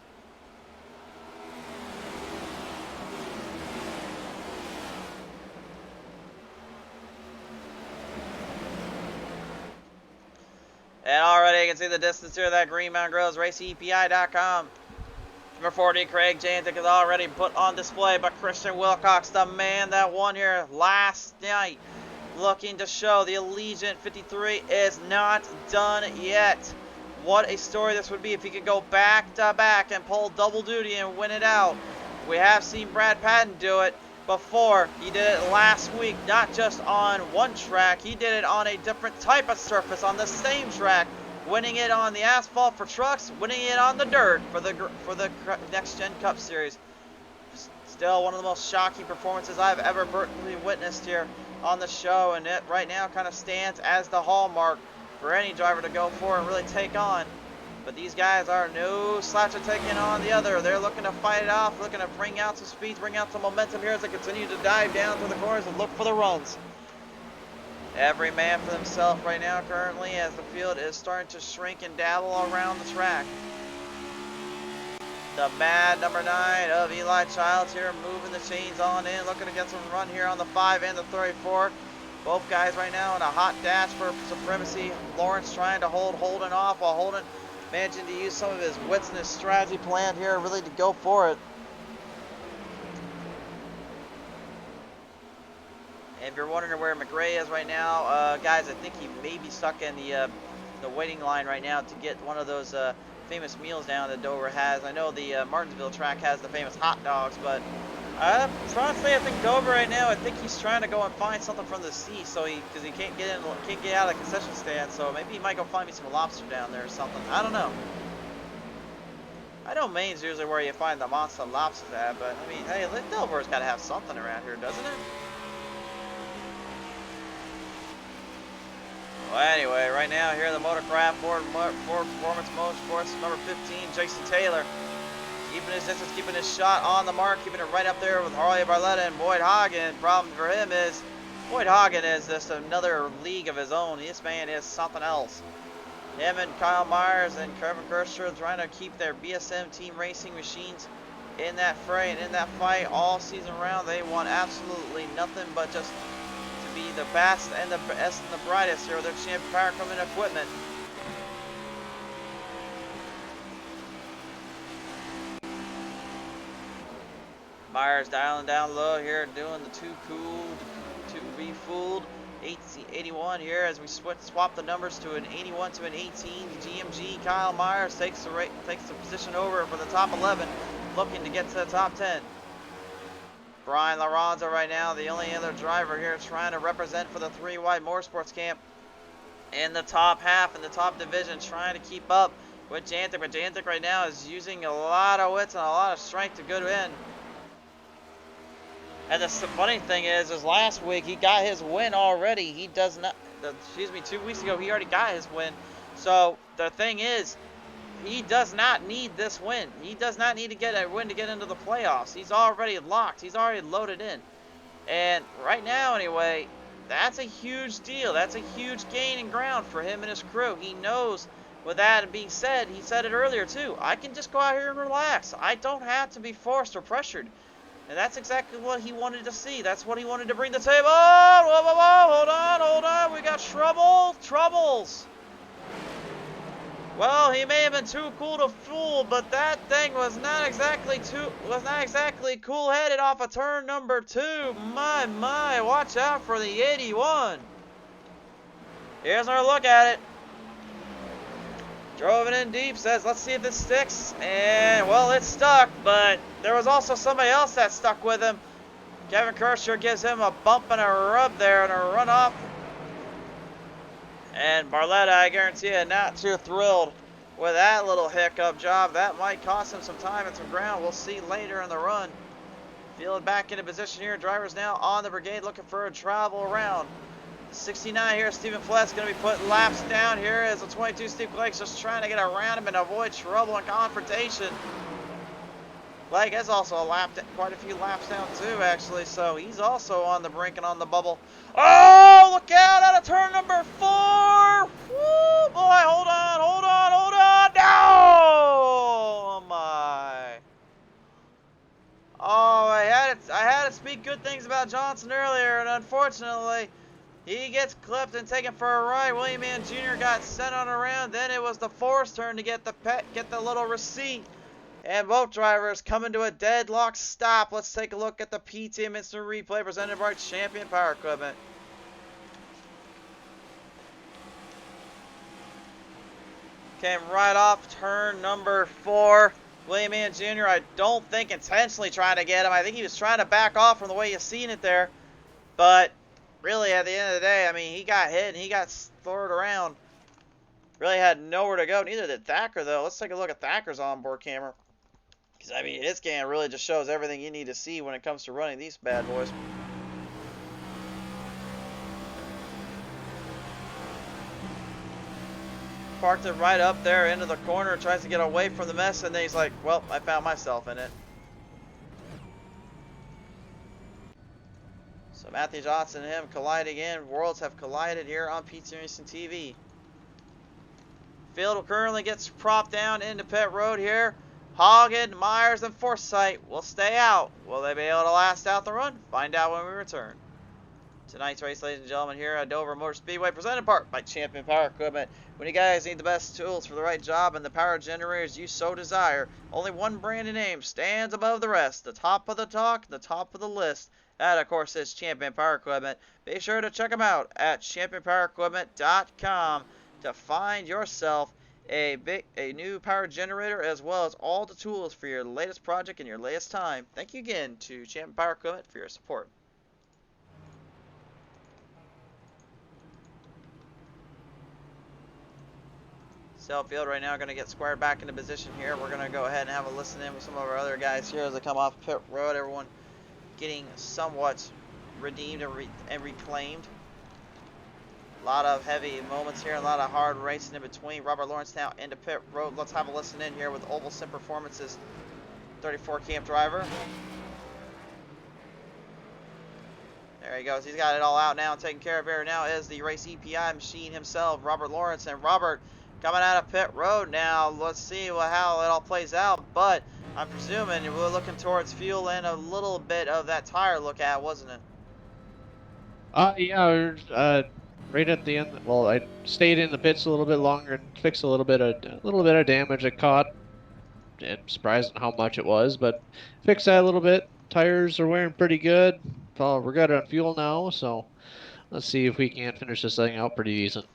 And already you can see the distance here, that Green Mountain Grills, RaceEPI.com. Number 40, Craig Jantic is already put on display, but Christian Wilcox, the man that won here last night, looking to show the Allegiant 53 is not done yet. What a story this would be if he could go back to back and pull double duty and win it out. We have seen Brad Patton do it before. He did it last week, not just on one track. He did it on a different type of surface on the same track, winning it on the asphalt for trucks, winning it on the dirt for the Next Gen Cup Series. Still one of the most shocking performances I've ever personally witnessed here on the show, and it right now kind of stands as the hallmark for any driver to go for and really take on. But these guys are no slouch at taking on the other. They're looking to fight it off, looking to bring out some speed, bring out some momentum here as they continue to dive down to the corners and look for the runs. Every man for themselves right now currently as the field is starting to shrink and dabble around the track. The mad number 9 of Eli Childs here moving the chains on in, looking to get some run here on the 5 and the 34. Both guys right now in a hot dash for supremacy. Lawrence trying to hold Holden off while Holden managing to use some of his wits and his strategy plan here, really to go for it. And if you're wondering where McRae is right now, guys, I think he may be stuck in the waiting line right now to get one of those famous meals down that Dover has. I know the Martinsville track has the famous hot dogs, but honestly, I think Dover right now, I think he's trying to go and find something from the sea, so because he can't get out of the concession stand, so maybe he might go find me some lobster down there or something. I don't know. I know Maine's usually where you find the monster lobsters at, but I mean, hey, Dover's got to have something around here, doesn't it? Well, anyway, right now here in the Motorcraft Ford Performance Motorsports, number 15, Jason Taylor. Keeping his distance, keeping his shot on the mark, keeping it right up there with Harley Barletta and Boyd Hagen. Problem for him is, Boyd Hagen is just another league of his own. This man is something else. Him and Kyle Myers and Kevin Kirschner trying to keep their BSM team racing machines in that fray and in that fight all season round. They want absolutely nothing but just to be the best and the brightest here with their champion power equipment equipment. Myers dialing down low here, doing the too cool to be fooled. 81 here as we swap the numbers to an 81 to an 18. GMG Kyle Myers takes the position over for the top 11, looking to get to the top 10. Brian Laronza right now, the only other driver here trying to represent for the 3 Wide Motorsports camp in the top half, in the top division, trying to keep up with Jantic. But Jantic right now is using a lot of wits and a lot of strength to go in. And the funny thing is last week he got his win already. He does not, 2 weeks ago he already got his win. So the thing is, he does not need this win. He does not need to get a win to get into the playoffs. He's already locked. He's already loaded in. And right now anyway, that's a huge deal. That's a huge gain in ground for him and his crew. He knows, with that being said, he said it earlier too, I can just go out here and relax. I don't have to be forced or pressured. And that's exactly what he wanted to see. That's what he wanted to bring to the table. Whoa, whoa, whoa, hold on. We got troubles. Well, he may have been too cool to fool, but that thing was not exactly cool-headed off of turn number 2. My, watch out for the 81. Here's our look at it. Drove it in deep, says, let's see if this sticks. And, well, it stuck, but there was also somebody else that stuck with him. Kevin Kirschner gives him a bump and a rub there and a runoff. And Barletta, I guarantee you, not too thrilled with that little hiccup job. That might cost him some time and some ground. We'll see later in the run. Fielded back into position here. Drivers now on the brigade looking for a travel around. 69 here, Stephen Fless going to be putting laps down here as the 22 Steve Blake's just trying to get around him and avoid trouble and confrontation. Blake has also quite a few laps down too, actually, so he's also on the brink and on the bubble. Oh, look out out of turn number 4! Woo, boy, hold on! No! Oh my! Oh, I had to speak good things about Johnson earlier, and unfortunately, he gets clipped and taken for a ride. William Mann Jr. got sent on around. Then it was the Force turn to get the little receipt. And both drivers coming to a deadlock stop. Let's take a look at the PTM Instant Replay presented by Champion Power Equipment. Came right off turn number 4. William Mann Jr. I don't think intentionally trying to get him. I think he was trying to back off from the way you've seen it there. But really, at the end of the day, I mean, he got hit and he got thrown around. Really had nowhere to go. Neither did Thacker, though. Let's take a look at Thacker's onboard camera. Because, I mean, his scan really just shows everything you need to see when it comes to running these bad boys. Parked it right up there into the corner, tries to get away from the mess, and then he's like, well, I found myself in it. So Matthew Johnson and him collide again. Worlds have collided here on Pizza Racing TV. Field currently gets propped down into pit road here. Hagen, Myers, and Forsythe will stay out. Will they be able to last out the run? Find out when we return. Tonight's race, ladies and gentlemen, here at Dover Motor Speedway, presented in part by Champion Power Equipment. When you guys need the best tools for the right job and the power generators you so desire, only one brand and name stands above the rest. The top of the talk, the top of the list. That, of course, is Champion Power Equipment. Be sure to check them out at championpowerequipment.com to find yourself a new power generator, as well as all the tools for your latest project and your latest time. Thank you again to Champion Power Equipment for your support. Field right now going to get squared back into position here. We're going to go ahead and have a listen in with some of our other guys here as they come off pit road. Everyone getting somewhat redeemed and reclaimed. A lot of heavy moments here, a lot of hard racing in between. Robert Lawrence now into pit road. Let's have a listen in here with Oval Sim Performance's 34 camp driver. There he goes. He's got it all out now, taken care of here. Now is the race EPI machine himself, Robert Lawrence. And Robert coming out of pit road now. Let's see how it all plays out. But I'm presuming we're looking towards fuel and a little bit of that tire look at, wasn't it? Yeah, right at the end. Well, I stayed in the pits a little bit longer and fixed a little bit of damage I caught. I'm surprised at how much it was, but fixed that a little bit. Tires are wearing pretty good. We're good on fuel now, so let's see if we can't finish this thing out pretty decent.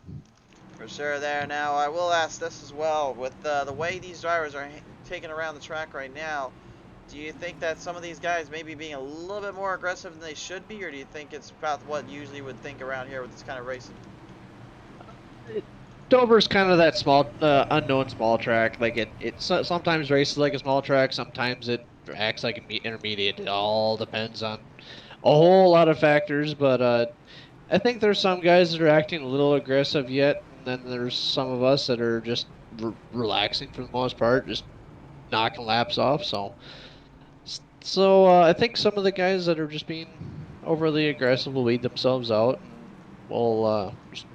For sure there. Now, I will ask this as well. With the way these drivers are taking around the track right now, do you think that some of these guys may be being a little bit more aggressive than they should be, or do you think it's about what you usually would think around here with this kind of racing? Dover's kind of that small, unknown small track. Like it sometimes races like a small track, sometimes it acts like an intermediate. It all depends on a whole lot of factors, but I think there's some guys that are acting a little aggressive yet, and then there's some of us that are just relaxing for the most part, just knocking laps off. So I think some of the guys that are just being overly aggressive will weed themselves out, and we'll just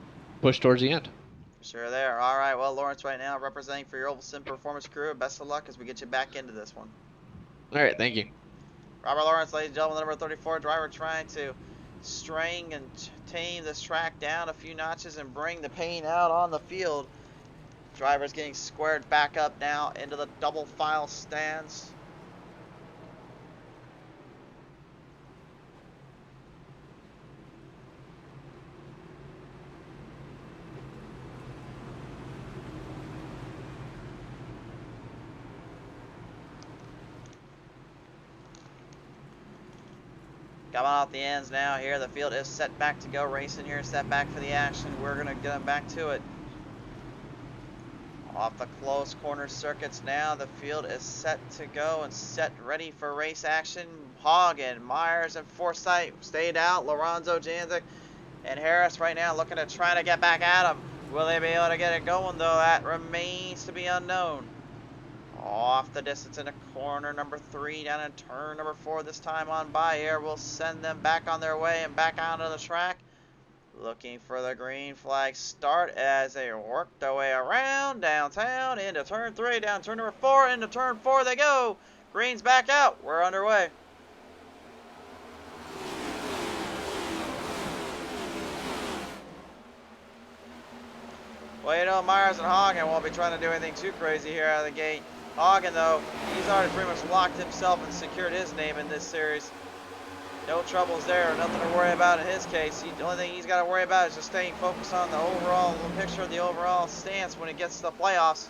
push towards the end. Sure there. All right, well, Lawrence right now representing for your Oval Sim Performance crew. Best of luck as we get you back into this one. All right, thank you. Robert Lawrence, ladies and gentlemen, the number 34 driver, trying to string and tame this track down a few notches and bring the pain out on the field. Driver's getting squared back up now into the double file stands. Coming off the ends now here. The field is set back to go racing here. Set back for the action. We're going to get them back to it. Off the close corner circuits now. The field is set to go and set ready for race action. Hagen, Myers, and Forsythe stayed out. Lorenzo, Janzik, and Harris right now looking to try to get back at them. Will they be able to get it going, though? That remains to be unknown. Off the distance in a corner number 3, down in turn number 4 this time on by here. We'll send them back on their way and back onto the track. Looking for the green flag start as they work their way around downtown into turn 3, down turn number 4, into turn 4 they go. Green's back out. We're underway. Well, you know, Myers and Hagen won't be trying to do anything too crazy here out of the gate. Hagen, though, he's already pretty much locked himself and secured his name in this series. No troubles there, nothing to worry about in his case. The only thing he's got to worry about is just staying focused on the overall picture of the overall stance when it gets to the playoffs.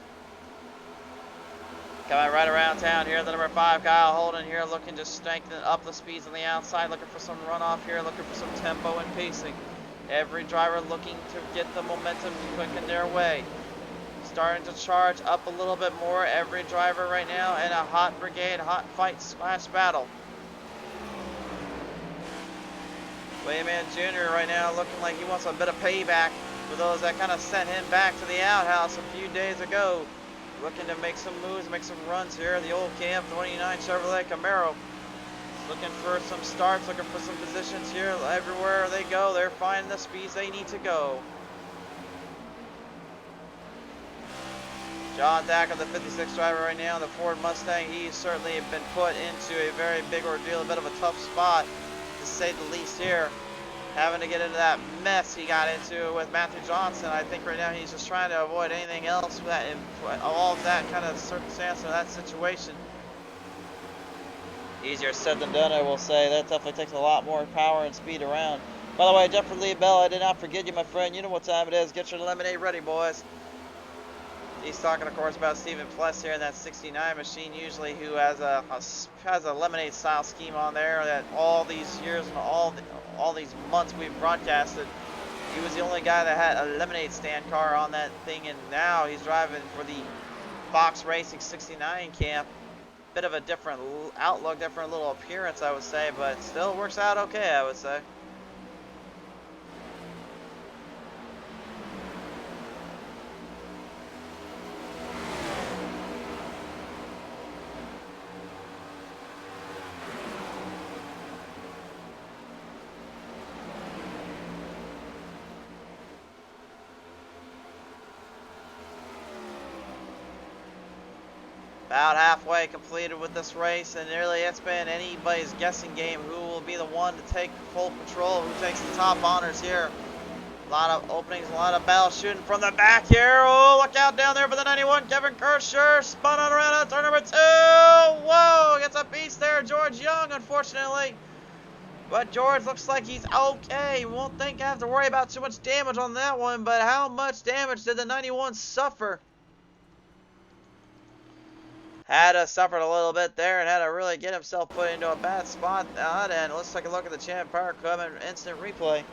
Coming right around town here, the number 5, Kyle Holden here, looking to strengthen up the speeds on the outside, looking for some runoff here, looking for some tempo and pacing. Every driver looking to get the momentum quicken their way. Starting to charge up a little bit more. Every driver right now in a hot brigade, hot fight slash battle. William Mann Jr. right now looking like he wants a bit of payback for those that kind of sent him back to the outhouse a few days ago. Looking to make some moves, make some runs here. The old camp 29 Chevrolet Camaro. Looking for some starts, looking for some positions here. Everywhere they go, they're finding the speeds they need to go. John Thacker, the 56 driver right now, the Ford Mustang, he's certainly been put into a very big ordeal, a bit of a tough spot, to say the least here. having to get into that mess he got into with Matthew Johnson. I think right now he's just trying to avoid anything else that involves that kind of circumstance or that situation. Easier said than done, I will say. That definitely takes a lot more power and speed around. By the way, Jeffrey Lee Bell, I did not forget you, my friend. You know what time it is. Get your lemonade ready, boys. He's talking, of course, about Stephen Pless here in that 69 machine, usually, who has a lemonade style scheme on there that all these years and all these months we've broadcasted, he was the only guy that had a lemonade stand car on that thing, and now he's driving for the Fox Racing 69 camp. Bit of a different outlook, different little appearance, I would say, but still works out okay, I would say. About halfway completed with this race, and really it's been anybody's guessing game who will be the one to take full control, who takes the top honors here. A lot of openings, a lot of battles shooting from the back here. Oh, look out down there for the 91. Kevin Kirscher spun on around on turn number 2. Whoa, gets a piece there. George Young, unfortunately. But George looks like he's okay. Won't think I have to worry about too much damage on that one, but how much damage did the 91 suffer? Had suffered a little bit there and had to really get himself put into a bad spot. And let's take a look at the Champ Power Club and instant replay.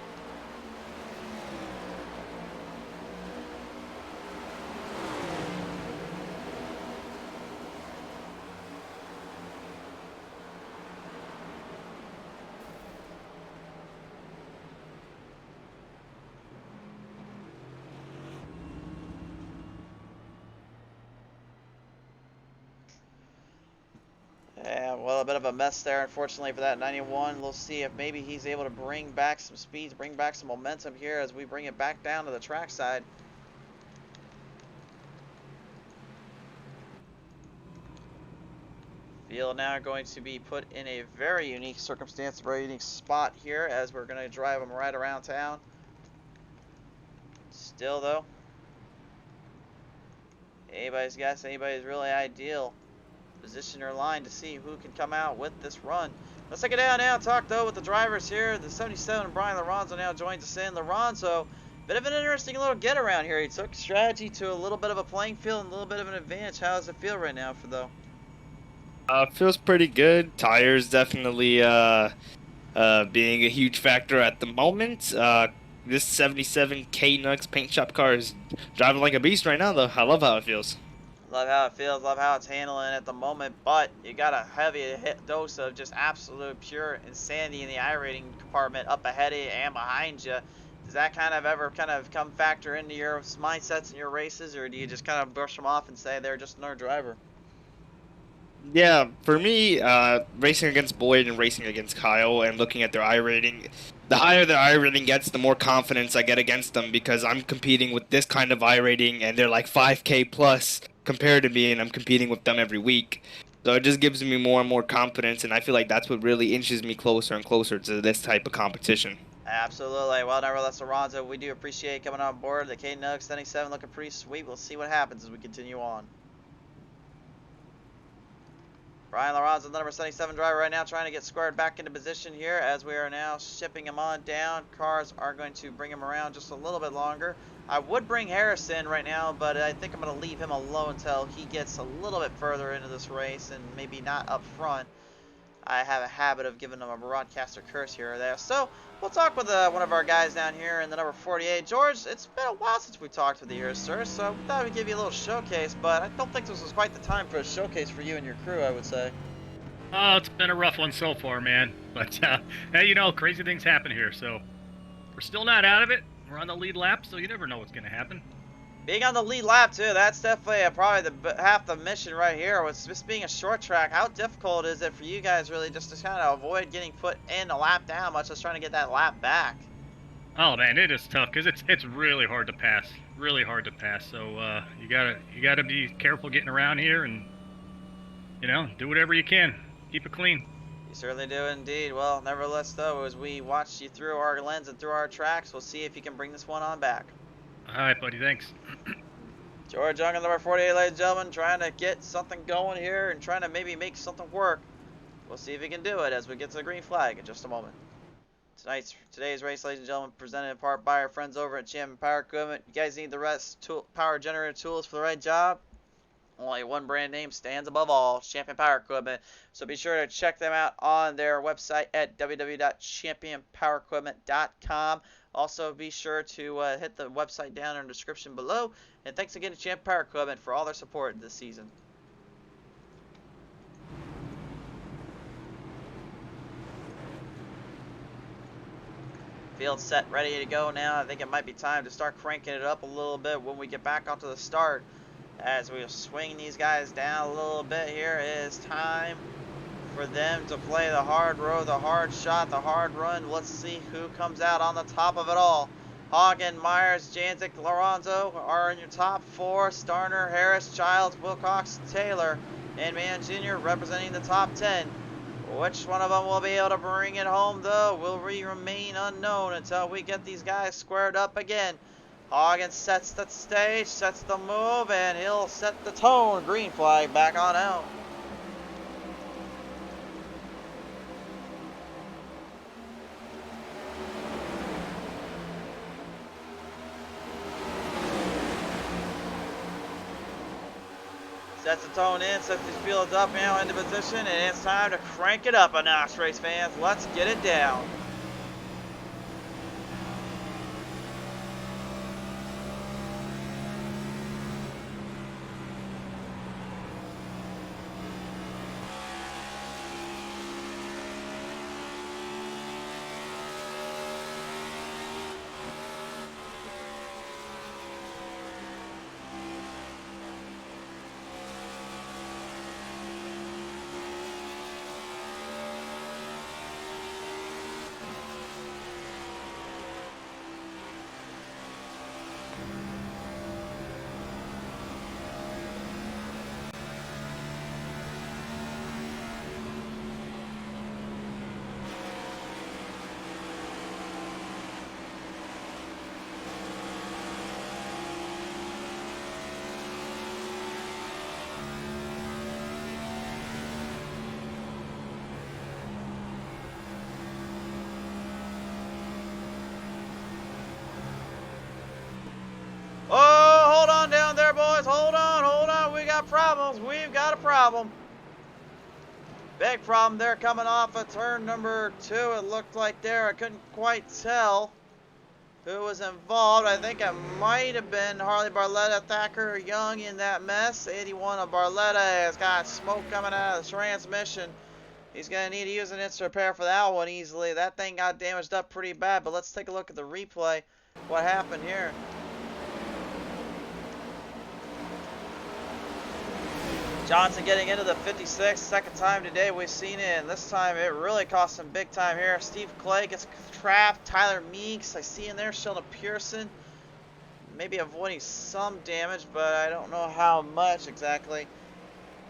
Yeah, well, a bit of a mess there, unfortunately, for that 91. We'll see if maybe he's able to bring back some speed, bring back some momentum here as we bring it back down to the track side. Field now going to be put in a very unique circumstance, a very unique spot here as we're going to drive them right around town. Still, though, anybody's guess, anybody's really ideal position or line to see who can come out with this run. Let's take it down now. Talk though with the drivers here. The 77 Brian Lorenzo now joins us in. Lorenzo, bit of an interesting little get around here. He took strategy to a little bit of a playing field and a little bit of an advantage. How does it feel right now for though? Feels pretty good. Tires definitely being a huge factor at the moment. This 77 K-Nux paint shop car is driving like a beast right now though. I love how it feels. Love how it feels, love how it's handling at the moment, but you got a heavy dose of just absolute pure insanity in the iRating compartment up ahead of you and behind you. Does that kind of ever come factor into your mindsets in your races, or do you just kind of brush them off and say they're just another driver? Yeah, for me, racing against Boyd and racing against Kyle and looking at their iRating, the higher their iRating gets, the more confidence I get against them because I'm competing with this kind of iRating and they're like 5K plus compared to me and I'm competing with them every week. So it just gives me more and more confidence and I feel like that's what really inches me closer and closer to this type of competition. Absolutely. Well, nevertheless, Lorenzo, we do appreciate coming on board. The K-Nux 77 looking pretty sweet. We'll see what happens as we continue on. Brian Lorenzo, the number 77 driver right now, trying to get squared back into position here as we are now shipping him on down. Cars are going to bring him around just a little bit longer. I would bring Harrison right now, but I think I'm going to leave him alone until he gets a little bit further into this race and maybe not up front. I have a habit of giving him a broadcaster curse here or there. So we'll talk with one of our guys down here in the number 48. George, it's been a while since we talked with you here, sir, so we thought we'd give you a little showcase, but I don't think this was quite the time for a showcase for you and your crew, I would say. Oh, it's been a rough one so far, man. But, hey, you know, crazy things happen here, so we're still not out of it. We're on the lead lap, so you never know what's going to happen. Being on the lead lap, too, that's definitely probably half the mission right here. With this being a short track, how difficult is it for you guys really just to kind of avoid getting put in a lap down, much as trying to get that lap back? Oh, man, it is tough, because it's really hard to pass. Really hard to pass, so you gotta be careful getting around here and, you know, do whatever you can. Keep it clean. You certainly do indeed. Well, nevertheless, though, as we watch you through our lens and through our tracks, we'll see if you can bring this one on back. All right, buddy. Thanks. George Young, number 48, ladies and gentlemen, trying to get something going here and trying to maybe make something work. We'll see if he can do it as we get to the green flag in just a moment. Today's race, ladies and gentlemen, presented in part by our friends over at Champion Power Equipment. You guys need the rest power generator tools for the right job? Only one brand name stands above all, Champion Power Equipment. So be sure to check them out on their website at www.championpowerequipment.com. Also, be sure to hit the website down in the description below. And thanks again to Champion Power Equipment for all their support this season. Field set, ready to go now. I think it might be time to start cranking it up a little bit when we get back onto the start. As we swing these guys down a little bit here, it is time for them to play the hard road, the hard shot, the hard run. Let's see who comes out on the top of it all. Hagen, Myers, Janzik, Lorenzo are in your top 4. Starner, Harris, Childs, Wilcox, Taylor, and Mann Jr. representing the top 10. Which one of them will be able to bring it home, though, will remain unknown until we get these guys squared up again. Hagen sets the stage, sets the move, and he'll set the tone. Green flag back on out. Sets the tone in, sets these fields up now into position, and it's time to crank it up a notch, race fans. Let's get it down. Oh, hold on down there, boys. Hold on. We got problems. We've got a problem. Big problem there coming off of turn number 2. It looked like there. I couldn't quite tell who was involved. I think it might have been Harley Barletta, Thacker, Young in that mess. 81 of Barletta has got smoke coming out of the transmission. He's going to need to use an instant repair for that one easily. That thing got damaged up pretty bad, but let's take a look at the replay. What happened here? Johnson getting into the 56, second time today we've seen it, and this time it really cost him big time here. Steve Clay gets trapped, Tyler Meeks, I see in there, Sheldon Pearson, maybe avoiding some damage, but I don't know how much exactly.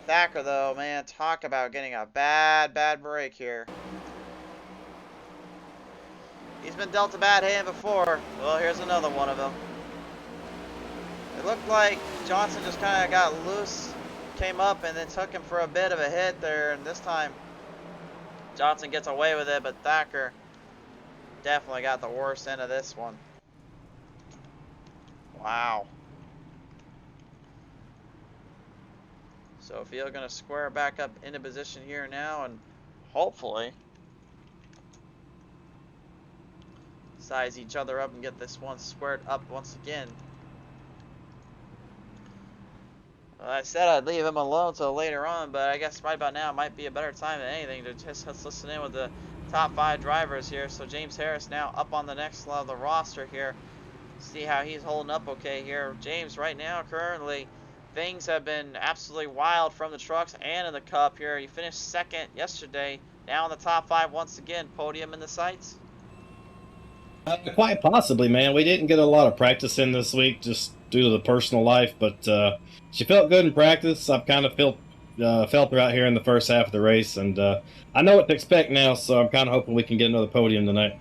Thacker though, man, talk about getting a bad break here. He's been dealt a bad hand before. Well, here's another one of them. It looked like Johnson just kind of got loose, came up and then took him for a bit of a hit there, and this time Johnson gets away with it, but Thacker definitely got the worst end of this one. Wow. So Field gonna square back up into position here now, and hopefully size each other up and get this one squared up once again. Well, I said I'd leave him alone till later on, but I guess right about now might be a better time than anything to just let's listen in with the top 5 drivers here. So James Harris now up on the next level of the roster here. See how he's holding up okay here. James right now currently, things have been absolutely wild from the trucks and in the cup here. He finished second yesterday, now in the top 5 once again. Podium in the sights. Quite possibly, man. We didn't get a lot of practice in this week just due to the personal life, but she felt good in practice. I've kind of felt fell through out here in the first half of the race, and I know what to expect now, so I'm kind of hoping we can get another podium tonight.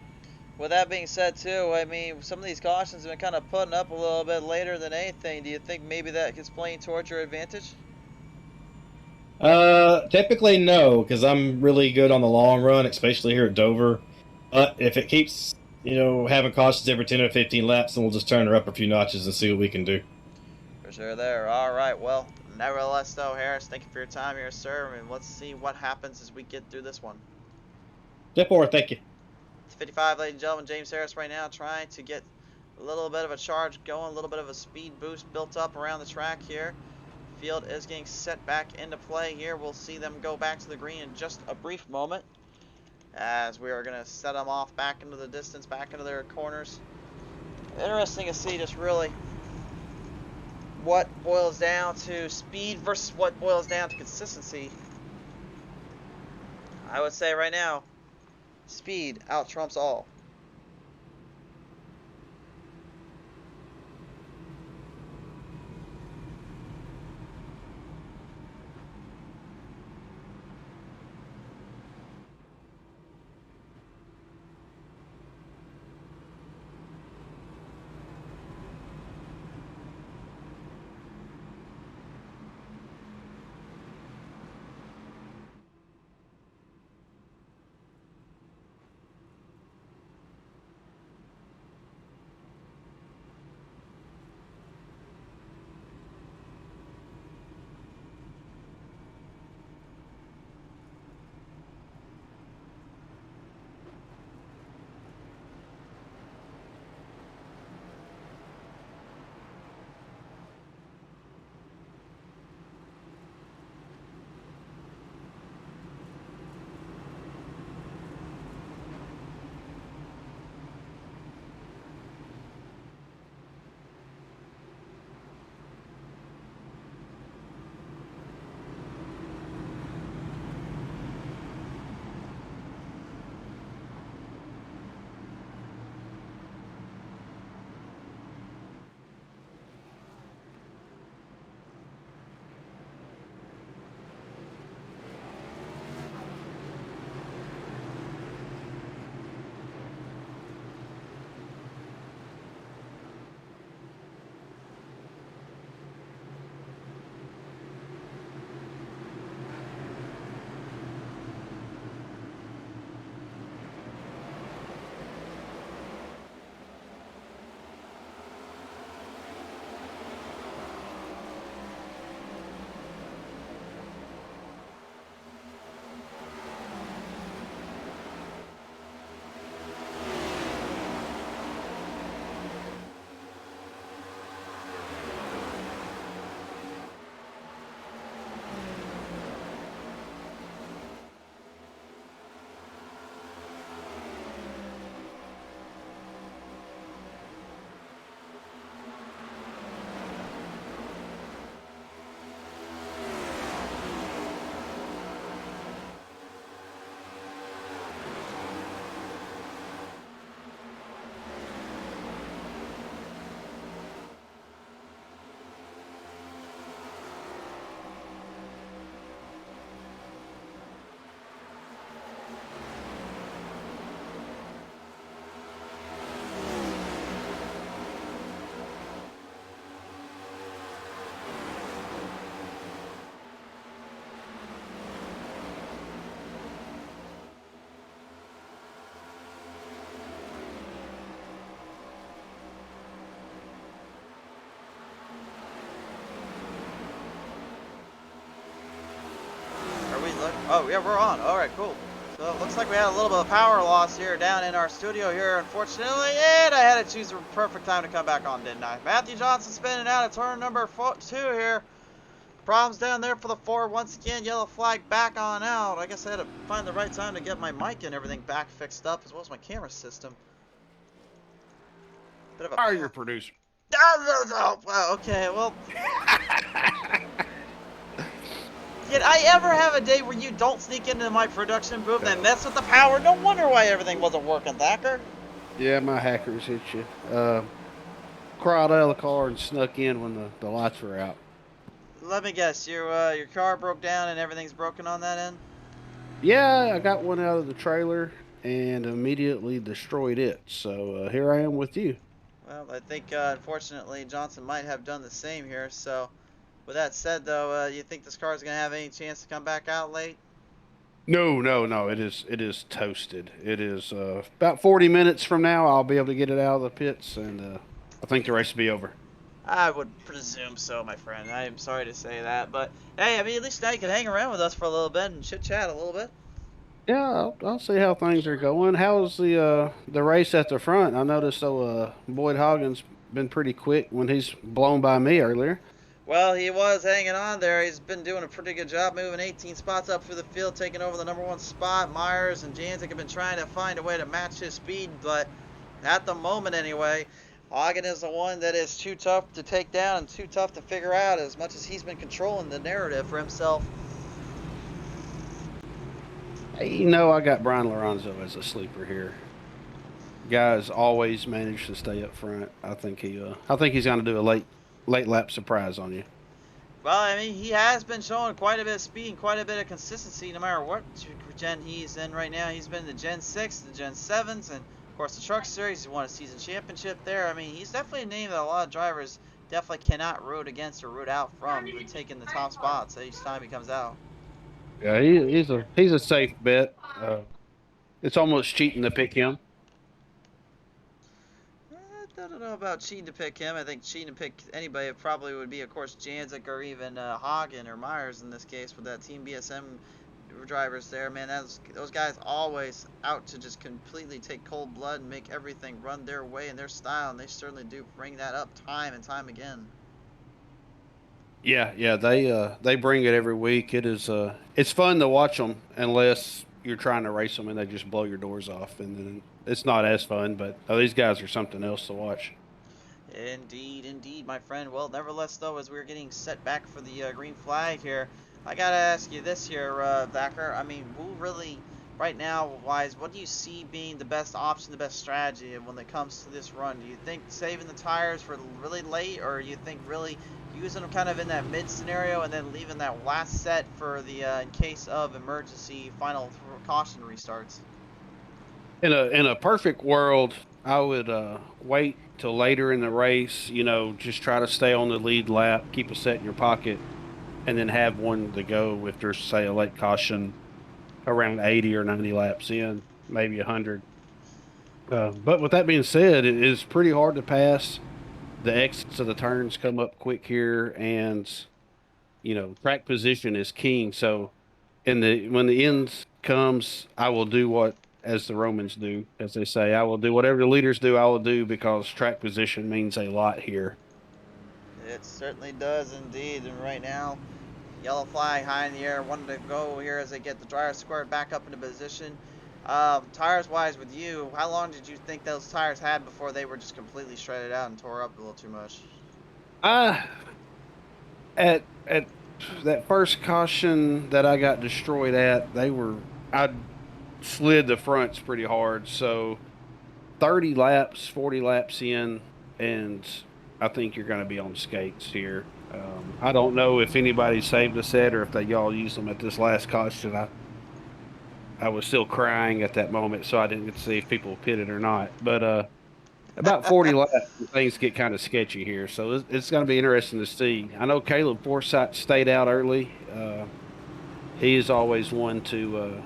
With that being said, too, I mean, some of these cautions have been kind of putting up a little bit later than anything. Do you think maybe that is playing towards your advantage? Typically no, because I'm really good on the long run, especially here at Dover. But if it keeps, having cautions every 10 or 15 laps, then we'll just turn her up a few notches and see what we can do. For sure there. All right, well, nevertheless, though, Harris, thank you for your time here, sir. And let's see what happens as we get through this one. Step forward, thank you. 55, ladies and gentlemen, James Harris right now trying to get a little bit of a charge going, a little bit of a speed boost built up around the track here. Field is getting set back into play here. We'll see them go back to the green in just a brief moment, as we are going to set them off back into the distance, back into their corners. Interesting to see just really what boils down to speed versus what boils down to consistency. I would say right now, speed out trumps all. Oh, yeah, we're on. All right, cool. So it looks like we had a little bit of power loss here down in our studio here, unfortunately, and I had to choose the perfect time to come back on, didn't I? Matthew Johnson spinning out of turn number 2 here. Problems down there for the 4. Once again, yellow flag back on out. I guess I had to find the right time to get my mic and everything back fixed up, as well as my camera system. Bit of a... Hire your producer. Well, okay, well... Did I ever have a day where you don't sneak into my production booth and mess with the power? No wonder why everything wasn't working, Thacker. Yeah, my hackers hit you. Crawled out of the car and snuck in when the lights were out. let me guess, your car broke down and everything's broken on that end? Yeah, I got one out of the trailer and immediately destroyed it. So here I am with you. Well, I think unfortunately Johnson might have done the same here. So, with that said, though, you think this car is gonna have any chance to come back out late? No, no, no. It is toasted. It is about 40 minutes from now. I'll be able to get it out of the pits, and I think the race will be over. I would presume so, my friend. I am sorry to say that, but hey, I mean, at least now you can hang around with us for a little bit and chit chat a little bit. Yeah, I'll see how things are going. How's the race at the front? I noticed Boyd Hoggins been pretty quick when he's blown by me earlier. Well, he was hanging on there. He's been doing a pretty good job moving 18 spots up through the field, taking over the #1 spot. Myers and Janzik have been trying to find a way to match his speed, but at the moment anyway, Hagen is the one that is too tough to take down and too tough to figure out, as much as he's been controlling the narrative for himself. Hey, you know, I got Brian Lorenzo as a sleeper here. Guys always manage to stay up front. I think he's going to do a late lap surprise on you. Well, I mean, he has been showing quite a bit of speed and quite a bit of consistency no matter what gen he's in right now. He's been in the Gen 6, the Gen 7s, and of course the Truck Series. He won a season championship there. I mean, he's definitely a name that a lot of drivers definitely cannot root against or root out from, taking the top spots each time he comes out. Yeah, he's a safe bet. It's almost cheating to pick him. I don't know about cheating to pick him. I think cheating to pick anybody probably would be, of course, Janzik or even Hagen or Myers in this case with that Team BSM drivers there. Man, those guys always out to just completely take cold blood and make everything run their way and their style, and they certainly do bring that up time and time again. Yeah, they bring it every week. It's fun to watch them unless you're trying to race them and they just blow your doors off, and then it's not as fun. But these guys are something else to watch. Indeed, my friend. Well, nevertheless, though, as we're getting set back for the green flag here, I gotta ask you this here, Thacker. I mean, who really, right now, wise, what do you see being the best option, the best strategy when it comes to this run? Do you think saving the tires for really late, or do you think really using them kind of in that mid scenario and then leaving that last set for the in case of emergency final caution restarts? In a perfect world, I would wait till later in the race. You know, just try to stay on the lead lap, keep a set in your pocket, and then have one to go if there's, say, a late caution around 80 or 90 laps in, maybe 100. But with that being said, it is pretty hard to pass. The exits of the turns come up quick here, and you know, track position is king. So when the end comes, I will do what, as the Romans do, as they say, I will do whatever the leaders do, I will do, because track position means a lot here. It certainly does indeed. And right now, yellow flag high in the air, wanting to go here as they get the drivers squared back up into position. Tires wise with you, how long did you think those tires had before they were just completely shredded out and tore up a little too much? At that first caution that I got destroyed at, I slid the fronts pretty hard. So 30 laps, 40 laps in, and I think you're going to be on skates here. I don't know if anybody saved a set or if y'all used them at this last caution. I was still crying at that moment, so I didn't get to see if people pitted or not. But about 40 laps, things get kind of sketchy here. So it's going to be interesting to see. I know Caleb Forsythe stayed out early. He is always one to,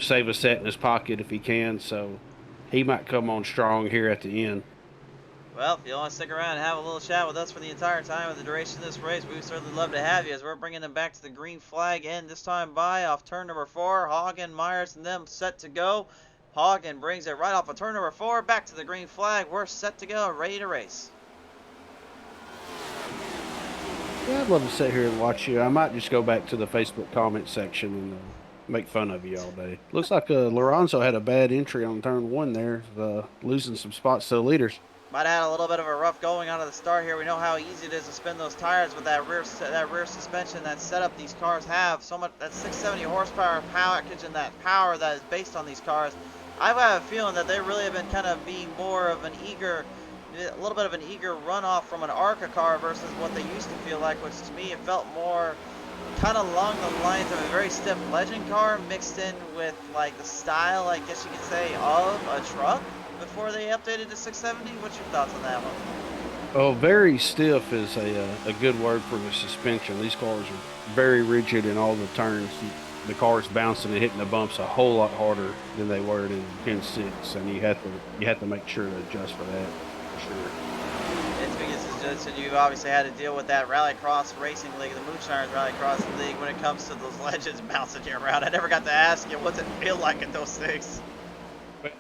save a set in his pocket if he can. So he might come on strong here at the end. Well, if you want to stick around and have a little chat with us for the entire time of the duration of this race, we would certainly love to have you, as we're bringing them back to the green flag end this time by off turn number 4. Hagen, Myers, and them set to go. Hagen brings it right off of turn number 4, back to the green flag. We're set to go, ready to race. Yeah, I'd love to sit here and watch you. I might just go back to the Facebook comment section and make fun of you all day. Looks like Lorenzo had a bad entry on turn 1 there, losing some spots to the leaders. Might have had a little bit of a rough going out of the start here. We know how easy it is to spin those tires with that rear suspension, that setup these cars have. So much, that 670 horsepower package and that power that is based on these cars. I have a feeling that they really have been kind of being more of an eager a little bit of an eager runoff from an ARCA car versus what they used to feel like, which to me it felt more kind of along the lines of a very stiff legend car mixed in with like the style, I guess you could say, of a truck before they updated to 670. What's your thoughts on that one? Oh, very stiff is a good word for the suspension. These cars are very rigid in all the turns. The car's bouncing and hitting the bumps a whole lot harder than they were in Gen 6, and you have to make sure to adjust for that, for sure. It's because you've obviously had to deal with that Rallycross Racing League, the Moonshiners Rallycross League, when it comes to those legends bouncing you around. I never got to ask you, what's it feel like in those things?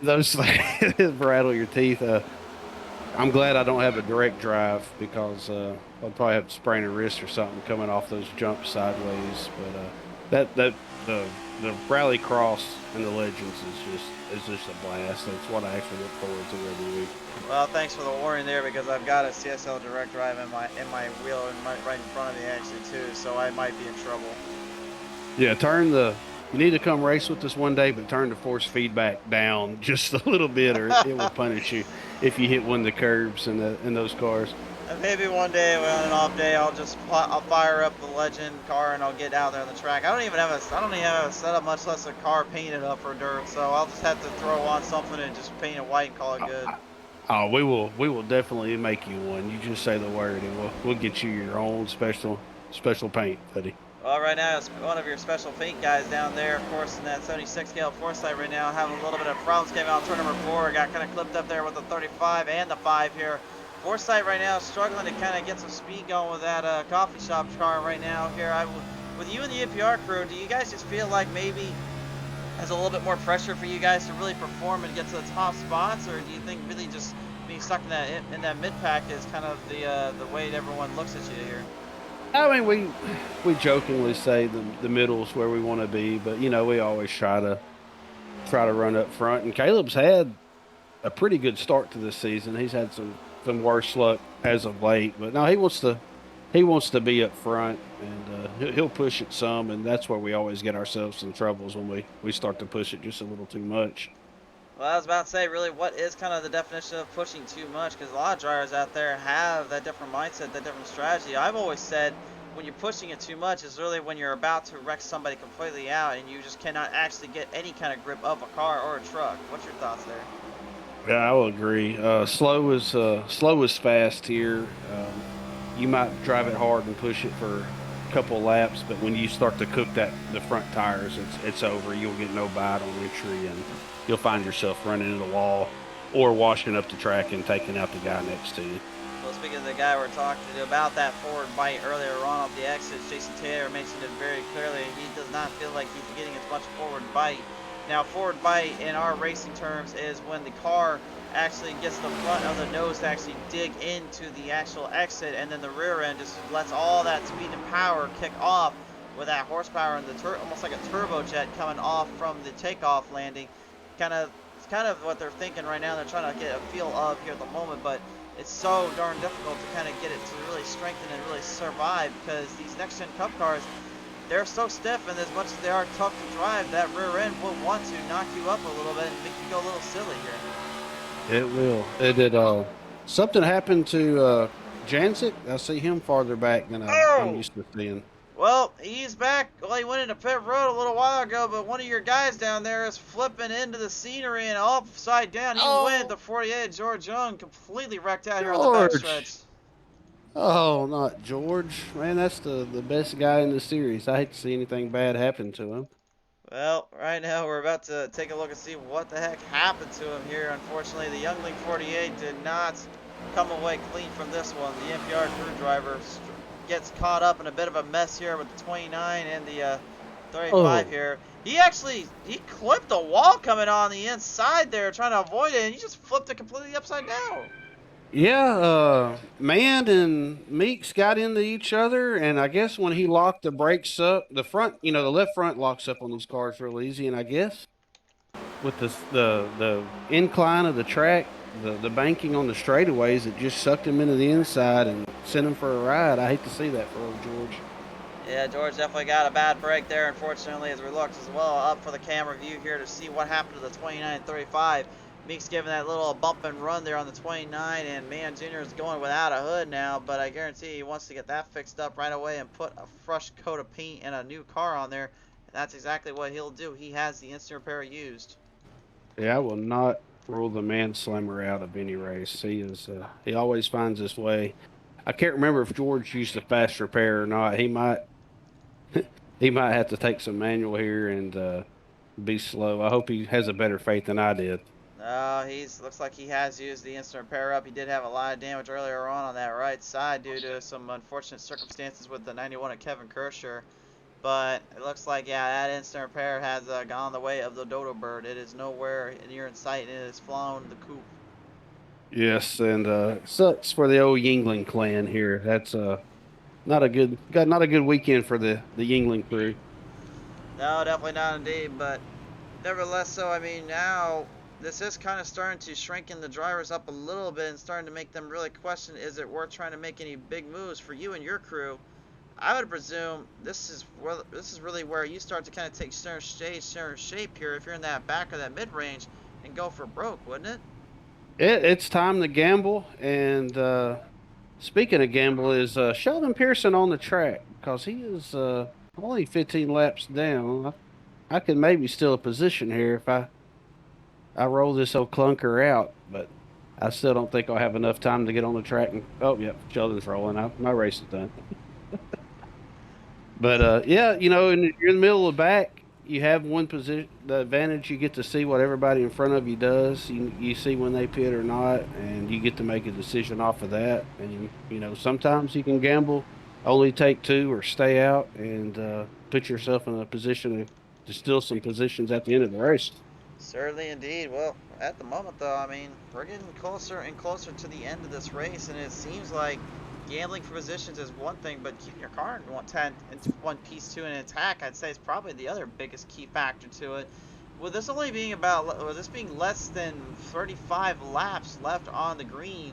Those rattle your teeth. I'm glad I don't have a direct drive because I'll probably have to sprain a wrist or something coming off those jumps sideways. But the Rallycross and the Legends is just a blast. That's what I actually look forward to every week. Well, thanks for the warning there, because I've got a CSL direct drive in my wheel and right in front of me actually too, so I might be in trouble. Yeah, you need to come race with us one day, but turn the force feedback down just a little bit, or it will punish you if you hit one of the curbs in those cars. And maybe one day on an off day, I'll fire up the Legend car and I'll get out there on the track. I don't even have a setup, much less a car painted up for dirt. So I'll just have to throw on something and just paint it white and call it good. Oh, we will definitely make you one. You just say the word, and we'll get you your own special paint, buddy. Well, right now, it's one of your special paint guys down there, of course, in that 76 scale Foresight right now, having a little bit of problems. Came out turn number 4, got kind of clipped up there with the 35 and the 5 here. Foresight right now struggling to kind of get some speed going with that coffee shop car right now here. With you and the NPR crew, do you guys just feel like maybe there's a little bit more pressure for you guys to really perform and get to the top spots, or do you think really just being stuck in that mid pack is kind of the way everyone looks at you here? I mean, we jokingly say the middle's where we want to be, but you know, we always try to run up front. And Caleb's had a pretty good start to this season. He's had some worse luck as of late, but no, he wants to be up front, and he'll push it some, and that's where we always get ourselves in troubles when we start to push it just a little too much. Well, I was about to say, really, what is kind of the definition of pushing too much? Because a lot of drivers out there have that different mindset, that different strategy. I've always said when you're pushing it too much is really when you're about to wreck somebody completely out and you just cannot actually get any kind of grip of a car or a truck. What's your thoughts there? Yeah, I will agree. Slow is fast here. You might drive it hard and push it for a couple laps, but when you start to cook the front tires, it's over. You'll get no bite on entry, and you'll find yourself running into the wall or washing up the track and taking out the guy next to you. Well, speaking of the guy we're talking to about that forward bite earlier on off the exits, Jason Taylor mentioned it very clearly. He does not feel like he's getting as much forward bite. Now, forward bite in our racing terms is when the car actually gets the front of the nose to actually dig into the actual exit, and then the rear end just lets all that speed and power kick off with that horsepower and the almost like a turbojet coming off from the takeoff landing. It's kind of what they're thinking right now. They're trying to get a feel of here at the moment, but it's so darn difficult to kind of get it to really strengthen and really survive, because these next gen Cup cars, they're so stiff, and as much as they are tough to drive, that rear end will want to knock you up a little bit and make you go a little silly here. It will. It did. Something happened to Jancic. I see him farther back than I'm used to seeing. Well, he's back. Well, he went into pit road a little while ago, but one of your guys down there is flipping into the scenery and upside down. He went the 48, George Young, completely wrecked out here on the backstretch. Oh, not George. Man, that's the best guy in the series. I hate to see anything bad happen to him. Well, right now we're about to take a look and see what the heck happened to him here. Unfortunately, the Youngling 48 did not come away clean from this one. The NPR crew driver gets caught up in a bit of a mess here with the 29 and the 35 here. He clipped the wall coming on the inside there trying to avoid it, and he just flipped it completely upside down. Yeah, Mand and Meeks got into each other, and I guess when he locked the brakes up, the front, the left front locks up on these cars real easy, and I guess with the incline of the track, the banking on the straightaways, it just sucked him into the inside and sent him for a ride. I hate to see that for old George. Yeah, George definitely got a bad break there, unfortunately, as we looked as well up for the camera view here to see what happened to the 29-35. Meek's giving that little bump and run there on the 29, and man, Junior is going without a hood now, but I guarantee he wants to get that fixed up right away and put a fresh coat of paint and a new car on there. And that's exactly what he'll do. He has the instant repair used. Yeah, I will not rule the man slammer out of any race. He always finds his way. I can't remember if George used a fast repair or not. He might he might have to take some manual here and be slow. I hope he has a better faith than I did. Looks like he has used the instant repair up. He did have a lot of damage earlier on that right side due to some unfortunate circumstances with the 91 of Kevin Kersher. But it looks like, yeah, that instant repair has gone the way of the dodo bird. It is nowhere near in sight, and it has flown the coop. Yes, and sucks for the old Yingling clan here. That's not a good weekend for the Yingling crew. No, definitely not indeed. But nevertheless, so I mean, now this is kind of starting to shrink the drivers up a little bit and starting to make them really question: is it worth trying to make any big moves for you and your crew? I would presume this is really where you start to kind of take center shape here if you're in that back or that mid range and go for broke, wouldn't it? It's time to gamble. And speaking of gamble, is Sheldon Pearson on the track? Because he is only 15 laps down. I could maybe steal a position here if I roll this old clunker out, but I still don't think I'll have enough time to get on the track. And Sheldon's rolling out. My race is done. But yeah, you're in the middle of the back. You have one position. The advantage, you get to see what everybody in front of you does. You see when they pit or not, and you get to make a decision off of that. And sometimes you can gamble, only take two or stay out, and put yourself in a position to steal some positions at the end of the race. Certainly indeed. Well, at the moment though, I mean, we're getting closer and closer to the end of this race, and it seems like gambling for positions is one thing, but keeping your car in one piece to an attack, I'd say, is probably the other biggest key factor to it. With this only being being less than 35 laps left on the green,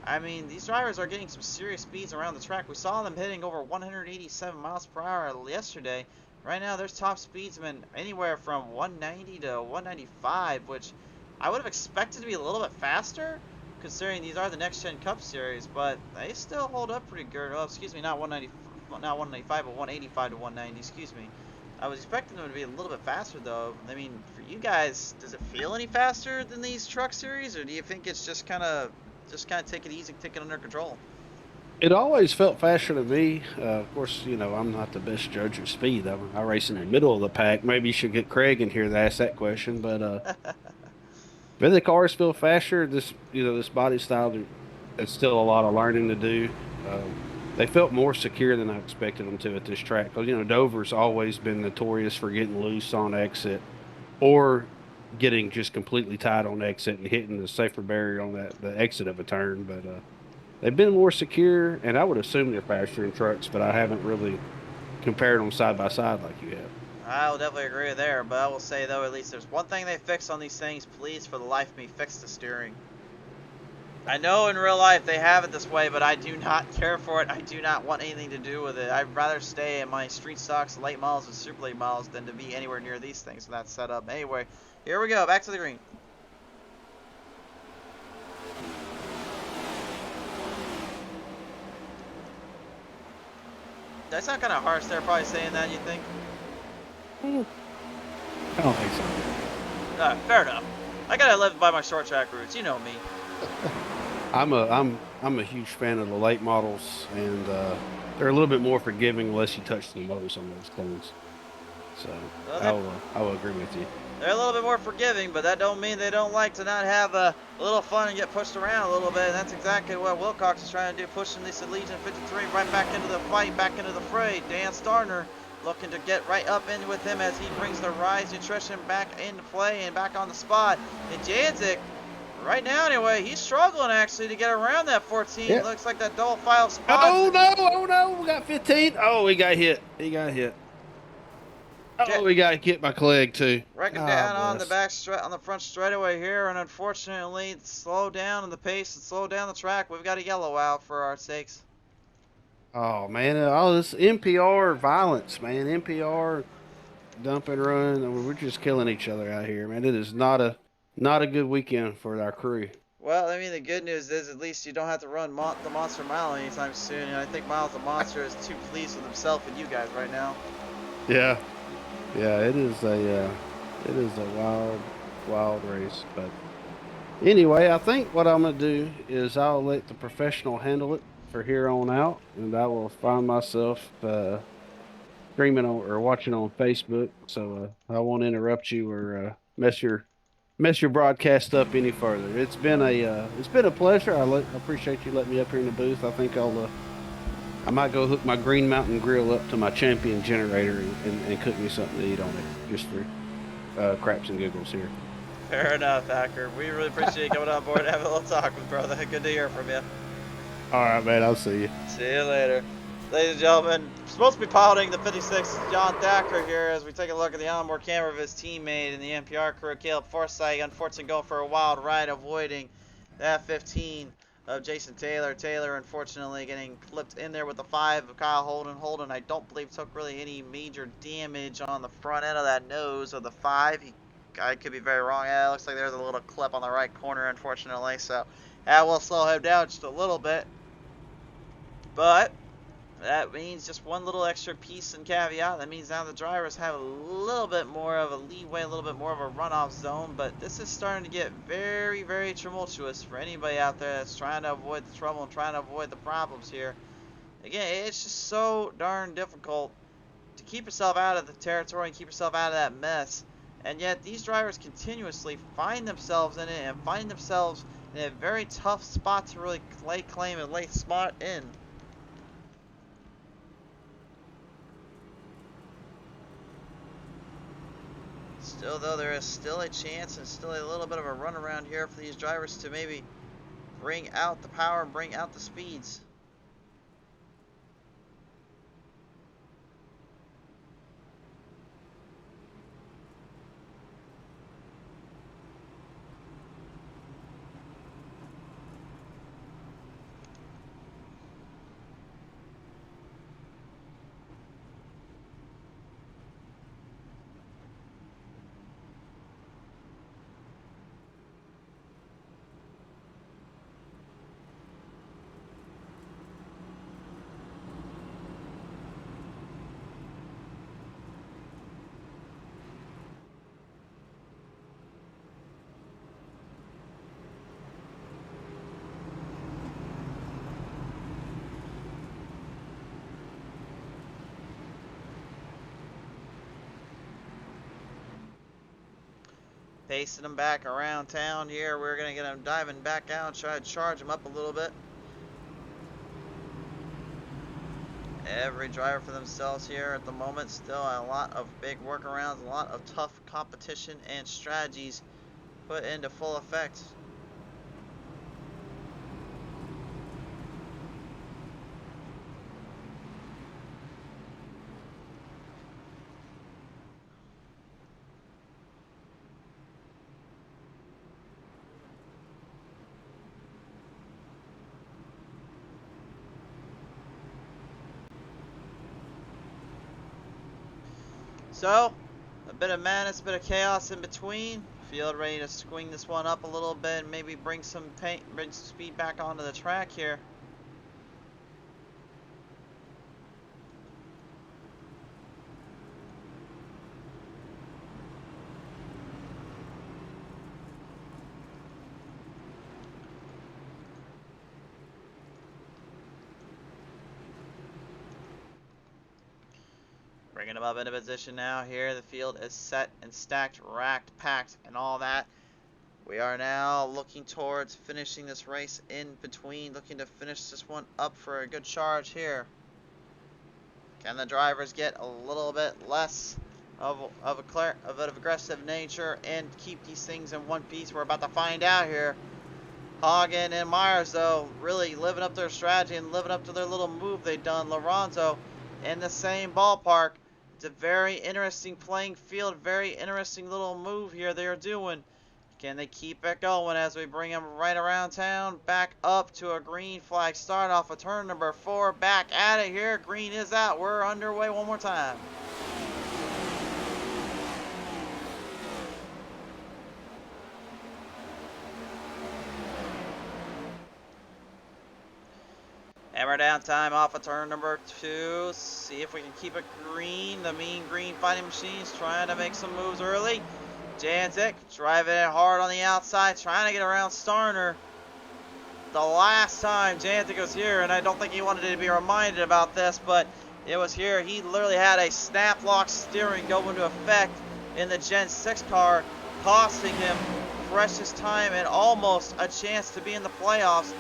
I mean, these drivers are getting some serious speeds around the track. We saw them hitting over 187 miles per hour yesterday. Right now, their top speeds have been anywhere from 190 to 195, which I would have expected to be a little bit faster, considering these are the Next Gen Cup Series, but they still hold up pretty good. Oh, excuse me, not 195, but 185 to 190, excuse me. I was expecting them to be a little bit faster, though. I mean, for you guys, does it feel any faster than these Truck Series, or do you think it's just kind of take it easy, take it under control? It always felt faster to me. Of course, I'm not the best judge of speed. I race in the middle of the pack. Maybe you should get Craig in here to ask that question, but but the cars feel faster. This body style, it's still a lot of learning to do. They felt more secure than I expected them to at this track. Because, Dover's always been notorious for getting loose on exit or getting just completely tight on exit and hitting the safer barrier on the exit of a turn. But they've been more secure, and I would assume they're faster in trucks, but I haven't really compared them side by side like you have. I will definitely agree there, but I will say, though, at least there's one thing they fixed on these things. Please, for the life of me, fix the steering. I know in real life they have it this way, but I do not care for it. I do not want anything to do with it. I'd rather stay in my street stocks, late models, and super late models than to be anywhere near these things with that setup. Anyway, here we go. Back to the green. Did I sound kind of harsh there, probably saying that, you think? I don't think so. Fair enough. I gotta live by my short track routes. You know me. I'm a huge fan of the late models, and they're a little bit more forgiving unless you touch the motors on those things. So I will agree with you. They're a little bit more forgiving, but that don't mean they don't like to not have a little fun and get pushed around a little bit. And that's exactly what Wilcox is trying to do, pushing this Legion 53 right back into the fight, back into the fray. Dan Starner looking to get right up in with him as he brings the Rise Nutrition back into play and back on the spot. And Janzik, right now anyway, he's struggling actually to get around that 14. Yeah. Looks like that double file spot. Oh no, we got 15. Oh, he got hit. Oh, we got hit by Clegg too. Wrecking down on the front straightaway here, and unfortunately, slow down the pace and slow down the track. We've got a yellow out for our sakes. Oh man, all this NPR violence, man. NPR dump and run. I mean, we're just killing each other out here, man. It is not a not a good weekend for our crew. Well, I mean, the good news is at least you don't have to run the Monster Mile anytime soon. And I think Miles the Monster is too pleased with himself and you guys right now. Yeah, it is a wild race. But anyway, I think what I'm gonna do is I'll let the professional handle it for here on out, and I will find myself streaming on or watching on Facebook. So I won't interrupt you or mess your broadcast up any further. It's been a pleasure. I appreciate you letting me up here in the booth. I think I might go hook my Green Mountain Grill up to my Champion generator and cook me something to eat on it, just for craps and giggles here. Fair enough, Hacker. We really appreciate you coming on board and having a little talk with brother. Good to hear from you. All right, man. I'll see you. See you later. Ladies and gentlemen, supposed to be piloting the 56 John Thacker here as we take a look at the onboard camera of his teammate in the NPR crew, Caleb Forsyth, unfortunately going for a wild ride, avoiding that 15 of Jason Taylor. Taylor, unfortunately, getting flipped in there with the 5 of Kyle Holden. Holden, I don't believe, took really any major damage on the front end of that nose of the 5. I could be very wrong. Yeah, it looks like there's a little clip on the right corner, unfortunately. So that will slow him down just a little bit. But that means just one little extra piece and caveat. That means now the drivers have a little bit more of a leeway, a little bit more of a runoff zone. But this is starting to get very, very tumultuous for anybody out there that's trying to avoid the trouble and trying to avoid the problems here. Again, it's just so darn difficult to keep yourself out of the territory and keep yourself out of that mess. And yet these drivers continuously find themselves in it and find themselves in a very tough spot to really lay claim and lay spot in. Still, though, there is still a chance and still a little bit of a run around here for these drivers to maybe bring out the power and bring out the speeds. Pacing them back around town here. We're going to get them diving back out and try to charge them up a little bit. Every driver for themselves here at the moment. Still a lot of big workarounds, a lot of tough competition and strategies put into full effect. So, a bit of madness, a bit of chaos in between. Field ready to swing this one up a little bit and maybe bring some speed back onto the track here. Bringing them up into position now here. The field is set and stacked, racked, packed, and all that. We are now looking towards finishing this race in between, looking to finish this one up for a good charge here. Can the drivers get a little bit less of an aggressive nature and keep these things in one piece? We're about to find out here. Hagen and Myers, though, really living up their strategy and living up to their little move they've done. Lorenzo in the same ballpark. It's a very interesting playing field, very interesting little move here they're doing. Can they keep it going as we bring them right around town, back up to a green flag start off of turn number 4, back at it here. Green is out. We're underway one more time. Hammer down time off of turn number 2. See if we can keep it green. The Mean Green Fighting Machines trying to make some moves early. Janzik driving it hard on the outside, trying to get around Starner. The last time Janzik was here, and I don't think he wanted to be reminded about this, but it was here. He literally had a snap lock steering go into effect in the Gen 6 car, costing him precious time and almost a chance to be in the playoffs.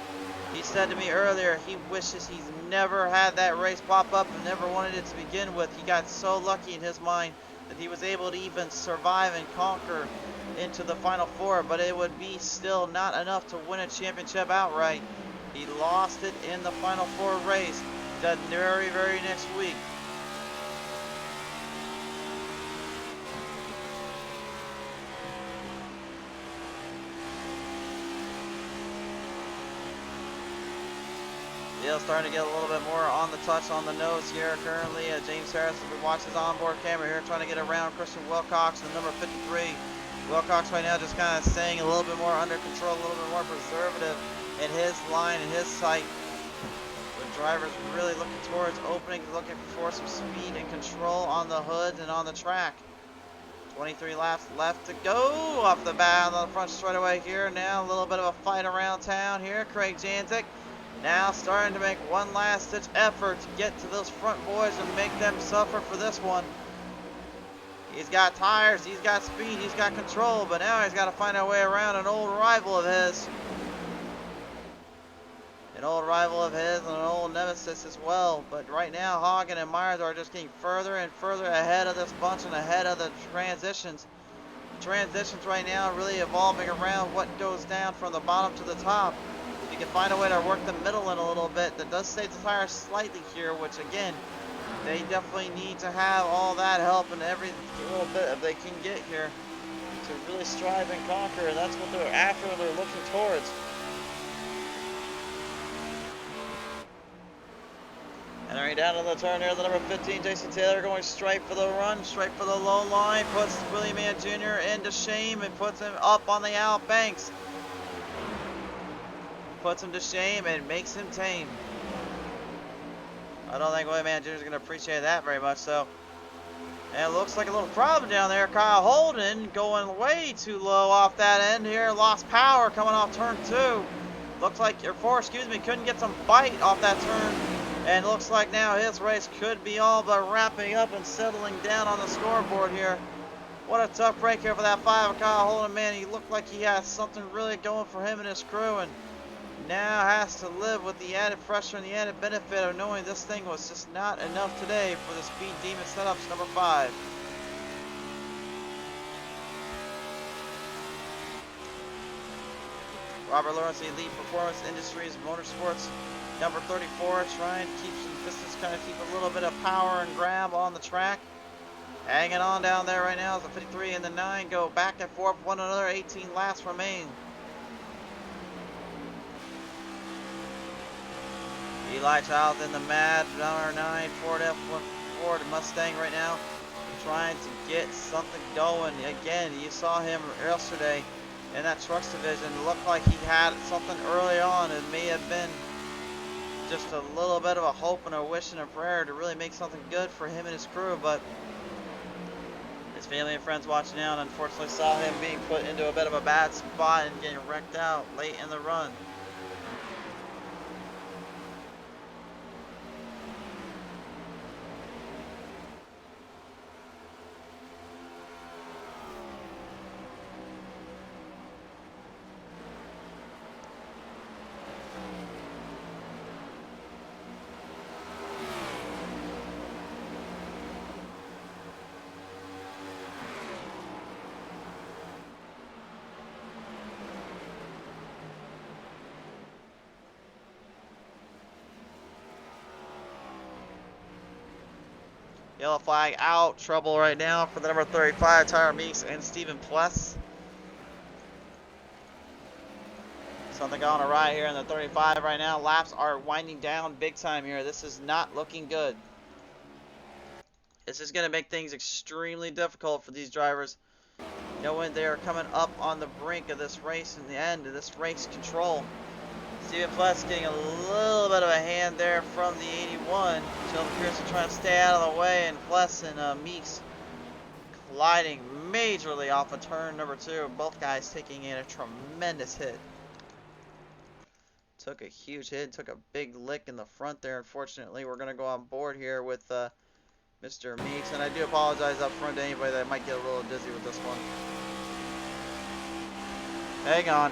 He said to me earlier he wishes he's never had that race pop up and never wanted it to begin with. He got so lucky in his mind that he was able to even survive and conquer into the Final Four, but it would be still not enough to win a championship outright. He lost it in the Final Four race the very next week. Dale's starting to get a little bit more on the touch on the nose here currently. James Harris, as we watch his onboard camera here, trying to get around Christian Wilcox, the number 53. Wilcox right now just kind of staying a little bit more under control, a little bit more preservative in his line, in his sight. The driver's really looking towards openings, looking for some speed and control on the hood and on the track. 23 laps left to go off the bat on the front straightaway here. Now a little bit of a fight around town here. Craig Janzik now starting to make one last ditch effort to get to those front boys and make them suffer for this one. He's got tires, he's got speed, he's got control, but now he's got to find a way around an old rival of his. An old rival of his and an old nemesis as well. But right now, Hagen and Myers are just getting further and further ahead of this bunch and ahead of the transitions. Transitions right now really evolving around what goes down from the bottom to the top. If you can find a way to work the middle in a little bit, that does save the tires slightly here, which again, they definitely need to have all that help and every little bit that they can get here to really strive and conquer, and that's what they're after, they're looking towards. Entering down to the turn here, the number 15, Jason Taylor, going straight for the run, straight for the low line, puts Willie Mann Jr. into shame and puts him up on the out banks. Puts him to shame and makes him tame. I don't think Willie Mann Jr. is going to appreciate that very much, so. And it looks like a little problem down there. Kyle Holden going way too low off that end here. Lost power coming off turn 2. Looks like, or 4, excuse me, couldn't get some bite off that turn. And looks like now his race could be all but wrapping up and settling down on the scoreboard here. What a tough break here for that 5 of Kyle Holden, man. He looked like he had something really going for him and his crew, and now has to live with the added pressure and the added benefit of knowing this thing was just not enough today for the Speed Demon setups number 5. Robert Lawrence, Elite Performance Industries Motorsports, number 34, trying to keep some distance, kind of keep a little bit of power and grab on the track. Hanging on down there right now as the 53 and the 9 go back and forth, one another, 18 laps remain. Eli Childs in the Mad, number 9, Ford Ford Mustang right now, trying to get something going. Again, you saw him yesterday in that trucks division. It looked like he had something early on. It may have been just a little bit of a hope and a wish and a prayer to really make something good for him and his crew, but his family and friends watching now and unfortunately saw him being put into a bit of a bad spot and getting wrecked out late in the run. Yellow flag out, trouble right now for the number 35, Tyler Meeks and Stephen Pless. Something going awry here in the 35 right now. Laps are winding down big time here. This is not looking good. This is going to make things extremely difficult for these drivers, knowing they are coming up on the brink of this race and the end of this race control. Steven Pless getting a little bit of a hand there from the 81. Sheldon Pearson trying to stay out of the way, and Pless and Meeks colliding majorly off of turn number 2. Both guys taking in a tremendous hit. Took a huge hit, took a big lick in the front there. Unfortunately, we're going to go on board here with Mr. Meeks, and I do apologize up front to anybody that might get a little dizzy with this one. Hang on.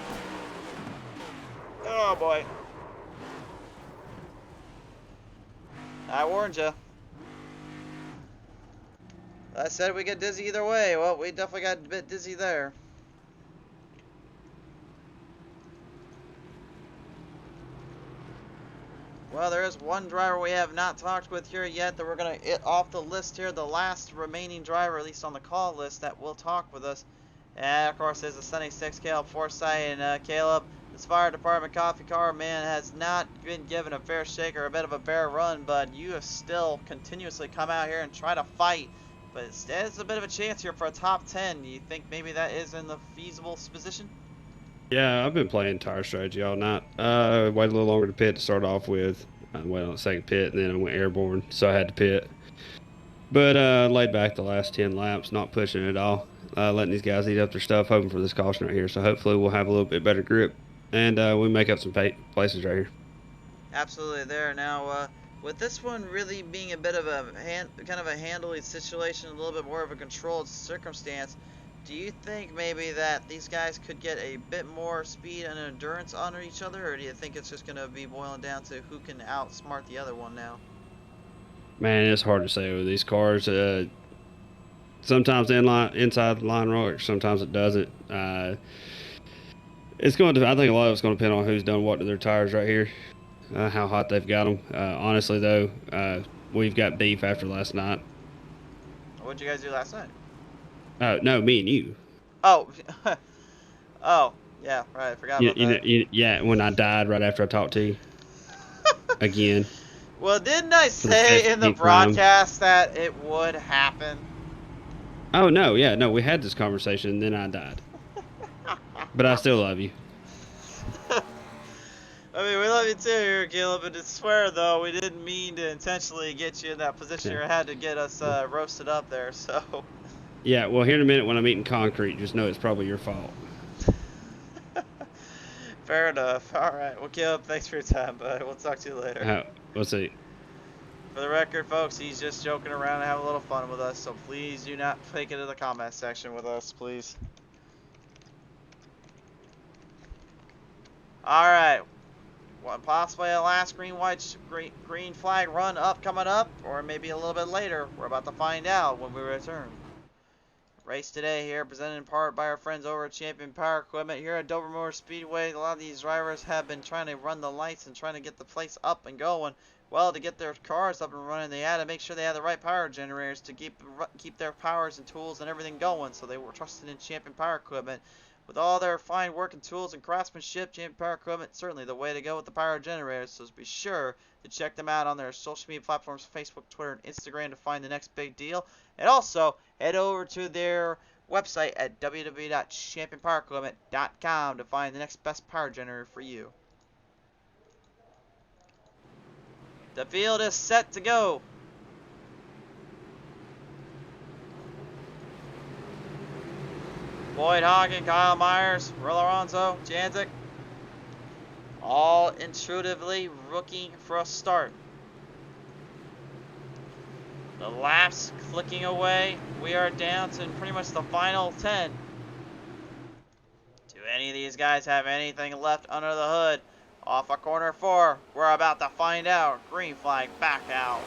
Oh boy. I warned you. I said we get dizzy either way. Well, we definitely got a bit dizzy there. Well, there is one driver we have not talked with here yet that we're going to get off the list here. The last remaining driver, at least on the call list, that will talk with us. And, of course, there's the 76 Caleb Forsyth. And, Caleb, this fire department coffee car, man, has not been given a fair shake or a bit of a bare run. But you have still continuously come out here and try to fight. But there's a bit of a chance here for a top 10. Do you think maybe that is in the feasible position? Yeah, I've been playing tire strategy all night. Waited a little longer to pit to start off with. I waited on the second pit, and then I went airborne, so I had to pit. But laid back the last 10 laps, not pushing at all. Letting these guys eat up their stuff, hoping for this caution right here. So hopefully we'll have a little bit better grip, and we make up some places right here. Absolutely there. Now, with this one really being a bit of a kind of a handling situation, a little bit more of a controlled circumstance, do you think maybe that these guys could get a bit more speed and endurance on each other, or do you think it's just going to be boiling down to who can outsmart the other one now? Man, it's hard to say with these cars. Sometimes inside the line works, sometimes it doesn't. It's going to. I think a lot of it's going to depend on who's done what to their tires right here, how hot they've got them. Honestly, though, we've got beef after last night. What did you guys do last night? No, me and you. Oh, oh, yeah, right. I forgot about that. Yeah, when I died right after I talked to you again. Well, didn't I say in the broadcast that it would happen? Oh no, yeah, no, we had this conversation, and then I died. But I still love you. I mean, we love you too here, Caleb, but I swear, though, we didn't mean to intentionally get you in that position. Yeah. You had to get us roasted up there, so. Yeah, well, here in a minute when I'm eating concrete, just know it's probably your fault. Fair enough. All right. Well, Caleb, thanks for your time, bud. We'll talk to you later. We'll see. For the record, folks, he's just joking around and having a little fun with us, so please do not take it to the comment section with us, please. All right. Possibly a last green flag run coming up, or maybe a little bit later. We're about to find out when we return. Race today here, presented in part by our friends over at Champion Power Equipment here at Dover Motor Speedway. A lot of these drivers have been trying to run the lights and trying to get the place up and going. Well, to get their cars up and running, they had to make sure they had the right power generators to keep their powers and tools and everything going. So they were trusted in Champion Power Equipment. With all their fine work and tools and craftsmanship, Champion Power Equipment certainly the way to go with the power generators. So be sure to check them out on their social media platforms, Facebook, Twitter, and Instagram to find the next big deal. And also, head over to their website at www.championpowerequipment.com to find the next best power generator for you. The field is set to go. Boyd Hagen, Kyle Myers, Lorenzo, Janzik, all intuitively looking for a start. The laps clicking away. We are down to pretty much the final 10. Do any of these guys have anything left under the hood? Off of corner 4, we're about to find out. Green flag back out.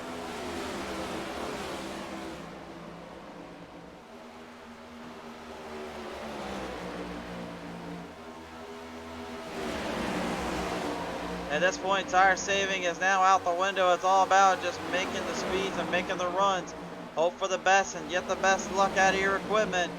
At this point, tire saving is now out the window. It's all about just making the speeds and making the runs. Hope for the best and get the best luck out of your equipment.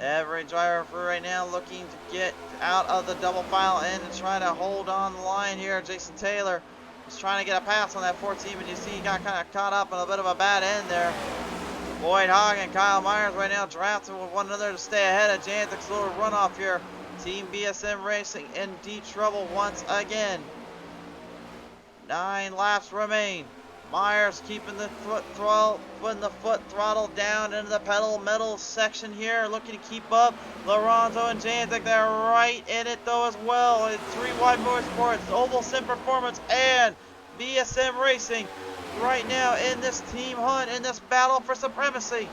Every driver for right now looking to get out of the double file end and trying to hold on the line here. Jason Taylor was trying to get a pass on that 14, but you see he got kind of caught up in a bit of a bad end there. Boyd Hogg and Kyle Myers right now drafting with one another to stay ahead of Jantik's little runoff here. Team BSM Racing in deep trouble once again. 9 laps remain. Myers keeping the putting the foot throttle down into the pedal metal section here, looking to keep up. Lorenzo and Janzik, they're right in it though as well. It's 3 Wide Motorsports, Oval Sim Performance, and BSM Racing right now in this team hunt, in this battle for supremacy.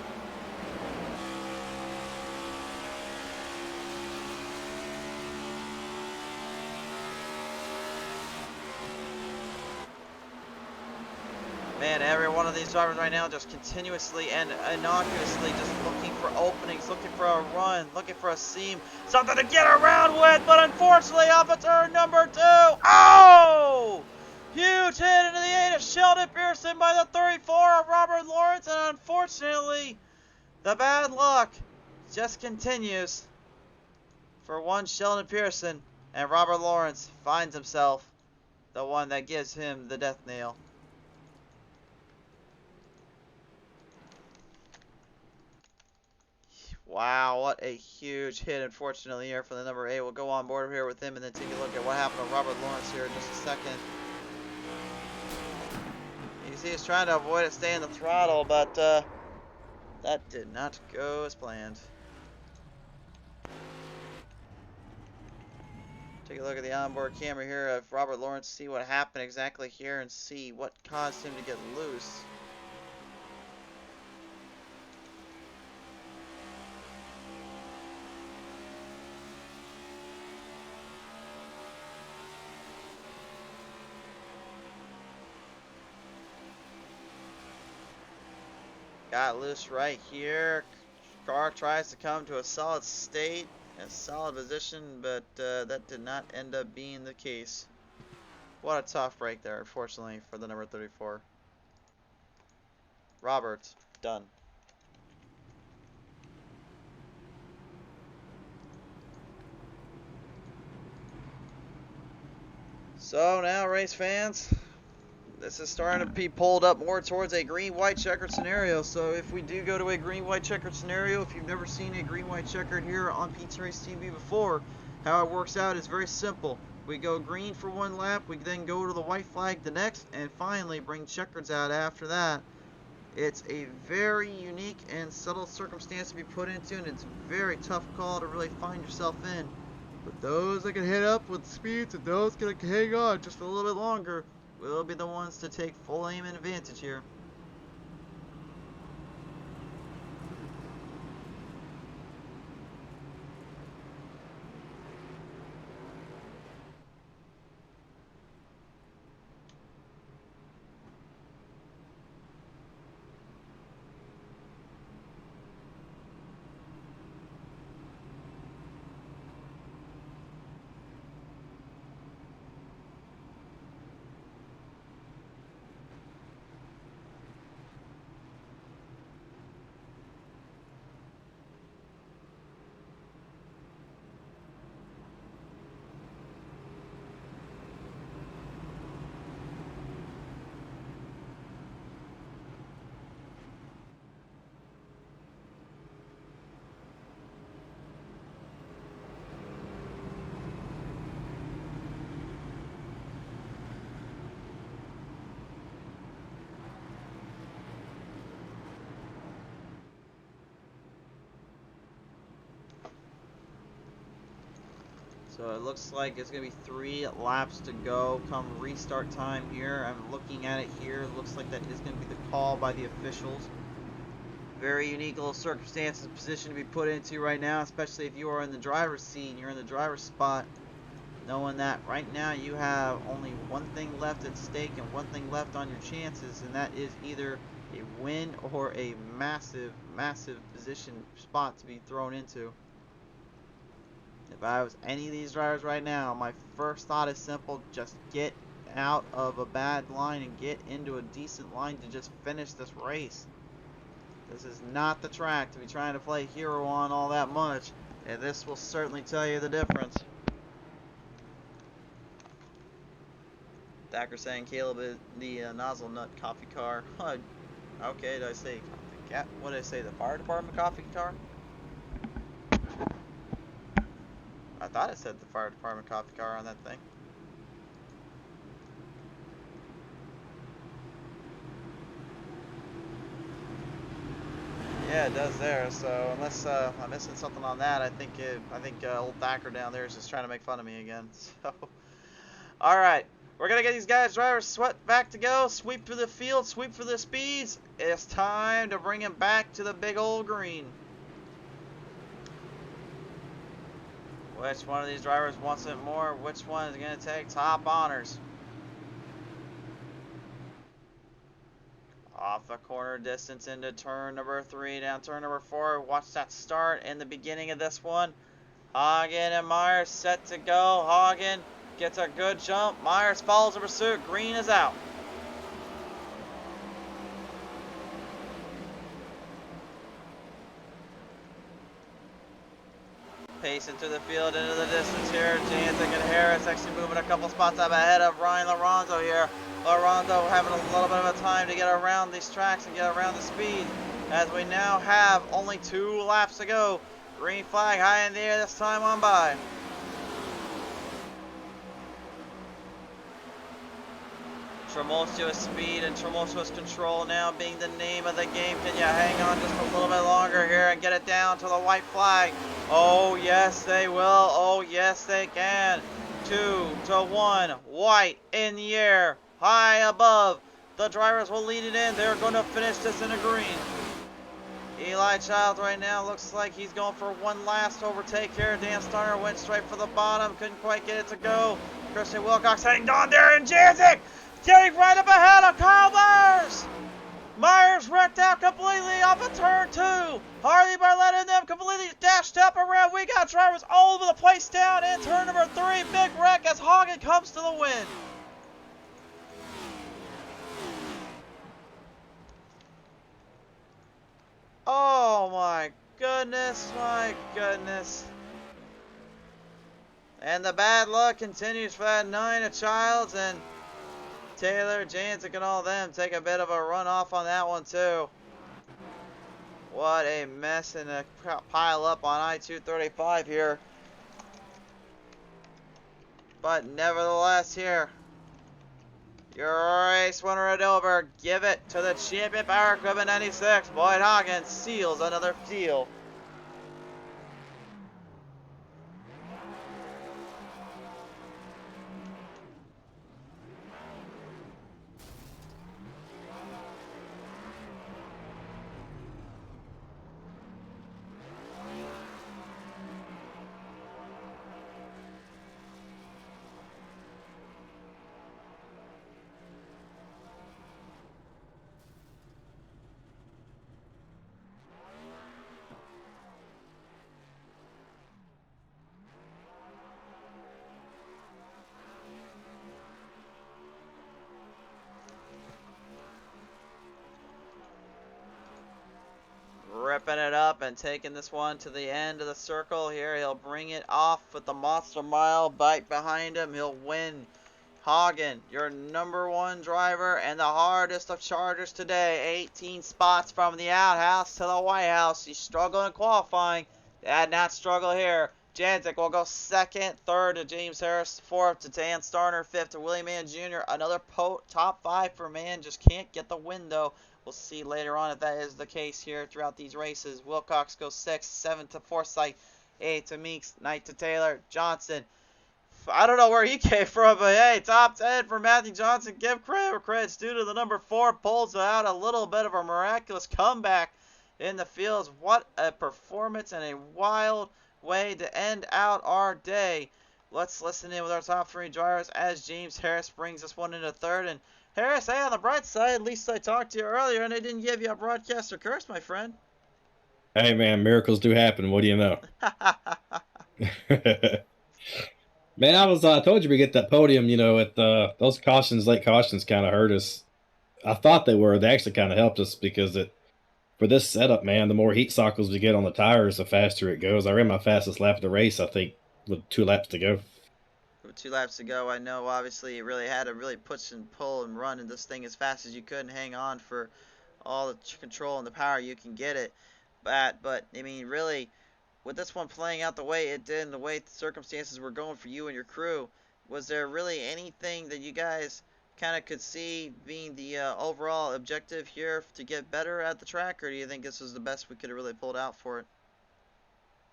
Man, every one of these drivers right now just continuously and innocuously just looking for openings, looking for a run, looking for a seam, something to get around with, but unfortunately off of turn number 2. Oh! Huge hit into the 8 of Sheldon Pearson by the 34 of Robert Lawrence, and unfortunately, the bad luck just continues for one Sheldon Pearson, and Robert Lawrence finds himself the one that gives him the death nail. Wow, what a huge hit, unfortunately, here for the number 8. We'll go on board here with him and then take a look at what happened to Robert Lawrence here in just a second. You can see he's trying to avoid it, stay in the throttle, but that did not go as planned. Take a look at the onboard camera here of Robert Lawrence, see what happened exactly here and see what caused him to get loose. Got loose right here. Car tries to come to a solid state, a solid position, but that did not end up being the case. What a tough break there, unfortunately, for the number 34. Roberts, done. So now, race fans, this is starting to be pulled up more towards a green-white checkered scenario. So if we do go to a green-white checkered scenario, if you've never seen a green-white checkered here on Pizza Race TV before, how it works out is very simple. We go green for one lap, we then go to the white flag the next, and finally bring checkers out after that. It's a very unique and subtle circumstance to be put into, and it's a very tough call to really find yourself in. But those that can hit up with speeds and those that can hang on just a little bit longer will be the ones to take full aim and advantage here. So it looks like it's going to be 3 laps to go come restart time here. I'm looking at it here. It looks like that is going to be the call by the officials. Very unique little circumstances and position to be put into right now, especially if you are in the driver's seat and you're in the driver's spot, knowing that right now you have only one thing left at stake and one thing left on your chances, and that is either a win or a massive, massive position spot to be thrown into. If I was any of these drivers right now, my first thought is simple: just get out of a bad line and get into a decent line to just finish this race. This is not the track to be trying to play hero on all that much, and this will certainly tell you the difference. Dacker saying Caleb is the nozzle nut coffee car. Okay, did I say what did I say? The fire department coffee car? I thought it said the fire department coffee car on that thing. Yeah, it does there. So unless I'm missing something on that, I think old Thacker down there is just trying to make fun of me again. So, all right, we're gonna get these guys drivers swept back to go. Sweep through the field, sweep for the speeds. It's time to bring him back to the big old green. Which one of these drivers wants it more? Which one is gonna take top honors? Off the corner distance into turn number 3, down turn number 4. Watch that start in the beginning of this one. Hagen and Myers set to go. Hagen gets a good jump. Myers follows the pursuit. Green is out. Pacing through the field into the distance here. Jantic and Harris actually moving a couple spots up ahead of Ryan Lorenzo here. Lorenzo having a little bit of a time to get around these tracks and get around the speed, as we now have only 2 laps to go. Green flag high in the air this time on by. Tumultuous speed and tumultuous control now being the name of the game. Can you hang on just a little bit longer here and get it down to the white flag? Oh yes they will. Oh yes they can. 2 to 1. White in the air. High above. The drivers will lead it in. They're going to finish this in a green. Eli Child right now looks like he's going for one last overtake here. Dan Starner went straight for the bottom. Couldn't quite get it to go. Christian Wilcox hanging on there, and Jantic getting right up ahead of Kyle Myers. Myers wrecked out completely off of turn 2. Harley Barletta and them completely dashed up around. We got drivers all over the place down in turn number 3. Big wreck as Hagen comes to the win. Oh my goodness, my goodness. And the bad luck continues for that 9 of Childs, and Taylor, Jantic, and all them take a bit of a run off on that one too. What a mess and a pile up on I-235 here. But nevertheless here, your race winner at Dover, give it to the champion Power Equipment 96. Boyd Hagen seals another deal. Ripping it up and taking this one to the end of the circle here. He'll bring it off with the Monster Mile bike behind him. He'll win. Hagen, your #1 driver and the hardest of chargers today. 18 spots from the outhouse to the White House. He struggled in qualifying. Did not struggle here. Jantic will go 2nd, 3rd to James Harris, 4th to Dan Starner, 5th to Willie Mann Jr. Another top 5 for Mann, just can't get the window. We'll see later on if that is the case here throughout these races. Wilcox goes 6th, 7th to Forsyth, 8th to Meeks, 9th to Taylor. Johnson, I don't know where he came from, but hey, top 10 for Matthew Johnson. Give credit where credit's due to the #4. Pulls out a little bit of a miraculous comeback in the fields. What a performance and a wild way to end out our day. Let's listen in with our top 3 drivers as James Harris brings this one into 3rd. And Harris, hey, on the bright side, at least I talked to you earlier and I didn't give you a broadcaster curse, my friend. Hey, man, miracles do happen. What do you know? Man, I told you we get that podium, you know, at those cautions, late cautions kind of hurt us. I thought they were. They actually kind of helped us because for this setup, man, the more heat cycles we get on the tires, the faster it goes. I ran my fastest lap of the race, I think, with 2 laps to go. With 2 laps to go, I know obviously you really had to really push and pull and run in this thing as fast as you could and hang on for all the control and the power you can get it. But I mean, really, with this one playing out the way it did and the way the circumstances were going for you and your crew, was there really anything that you guys kind of could see being the overall objective here to get better at the track, or do you think this was the best we could have really pulled out for it?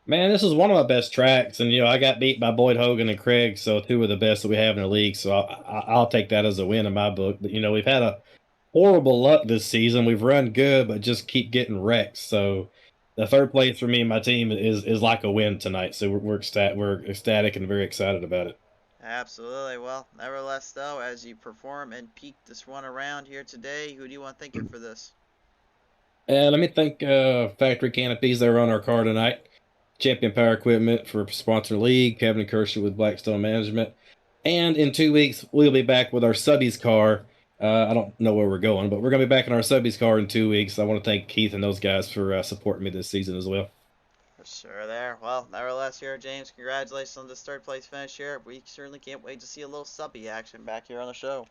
Man, this is one of my best tracks, and I got beat by Boyd Hogan and Craig, so two of the best that we have in the league. So I'll take that as a win in my book. But we've had a horrible luck this season. We've run good, but just keep getting wrecked. So the third place for me and my team is like a win tonight. So we're ecstatic and very excited about it. Absolutely. Well, nevertheless, though, as you perform and peak this one around here today, who do you want thanking for this? And let me thank Factory Canopies that run our car tonight. Champion Power Equipment for sponsor league, Kevin Kershaw with Blackstone Management. And in 2 weeks, we'll be back with our Subbies car. I don't know where we're going, but we're going to be back in our Subbies car in 2 weeks. I want to thank Keith and those guys for supporting me this season as well. For sure there. Well, nevertheless here, James, congratulations on this third place finish here. We certainly can't wait to see a little Subby action back here on the show.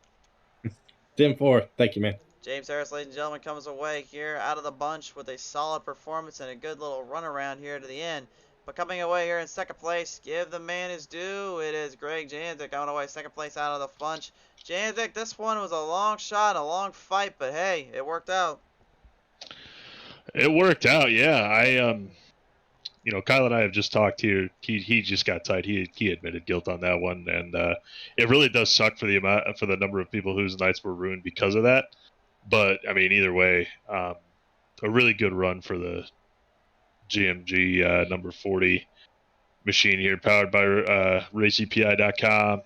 10-4. Thank you, man. James Harris, ladies and gentlemen, comes away here out of the bunch with a solid performance and a good little run around here to the end. But coming away here in second place, give the man his due. It is Greg Janzik coming away second place out of the bunch. Janzik, this one was a long shot, a long fight, but hey, it worked out. It worked out, yeah. Kyle and I have just talked here. He just got tight. He admitted guilt on that one, and it really does suck for the number of people whose nights were ruined because of that. But I mean, either way, a really good run for the GMG number 40 machine here, powered by RaceEPI.com.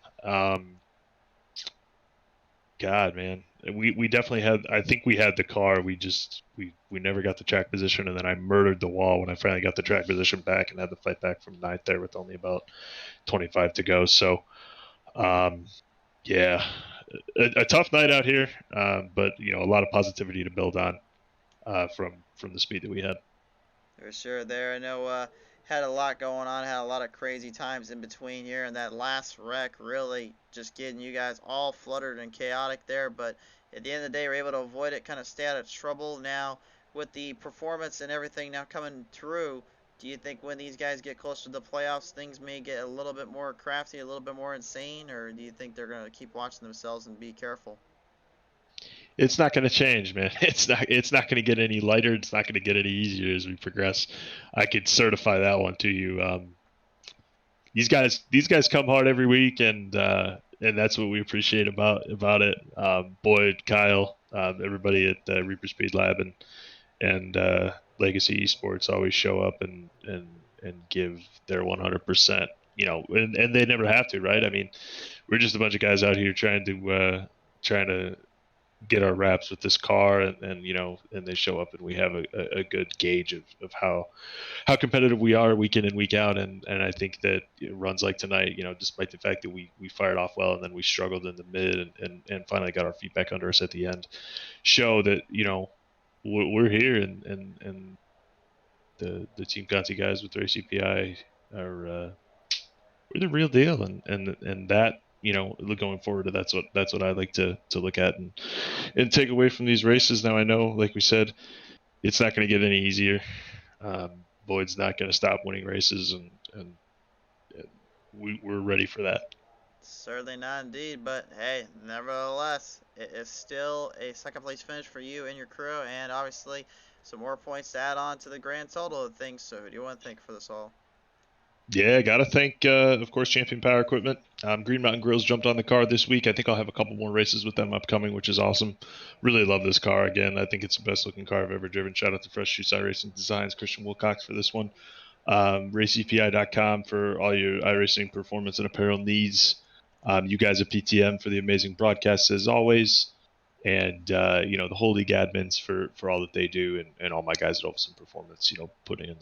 God, man, we definitely had. I think we had the car. We never got the track position, and then I murdered the wall when I finally got the track position back and had to fight back from ninth there with only about 25 to go. So, yeah. A tough night out here, but a lot of positivity to build on from the speed that we had. For sure there. I know had a lot going on, had a lot of crazy times in between here, and that last wreck really just getting you guys all fluttered and chaotic there, but at the end of the day, we're able to avoid it, kind of stay out of trouble. Now, with the performance and everything now coming through, do you think when these guys get closer to the playoffs, things may get a little bit more crafty, a little bit more insane, or do you think they're going to keep watching themselves and be careful? It's not going to change, man. It's not going to get any lighter. It's not going to get any easier as we progress. I could certify that one to you. These guys come hard every week, and that's what we appreciate about it. Boyd, Kyle, everybody at Reaper Speed Lab and Legacy Esports always show up and give their 100%. And they never have to, right? I mean, we're just a bunch of guys out here trying to get our wraps with this car, and they show up, and we have a good gauge of how competitive we are week in and week out, and I think that runs like tonight, despite the fact that we fired off well and then we struggled in the mid and finally got our feet back under us at the end, show that we're here, and the Team Conti guys with Race EPI are we're the real deal, and that. Going forward, that's what I like to look at and take away from these races. Now I know, like we said, it's not going to get any easier. Boyd's not going to stop winning races, and we're ready for that. Certainly not indeed, but hey, nevertheless, it is still a second place finish for you and your crew, and obviously some more points to add on to the grand total of things. So who do you want to thank for this all? Yeah, gotta thank, of course, Champion Power Equipment. Green Mountain Grills jumped on the car this week. I think I'll have a couple more races with them upcoming, which is awesome. Really love this car. Again, I think it's the best looking car I've ever driven. Shout out to Fresh Juice iRacing Designs, Christian Wilcox for this one. RaceEPI.com for all your iRacing performance and apparel needs. You guys at PTM for the amazing broadcasts as always. And, the whole league admins for all that they do, and all my guys at Olsen Performance, putting in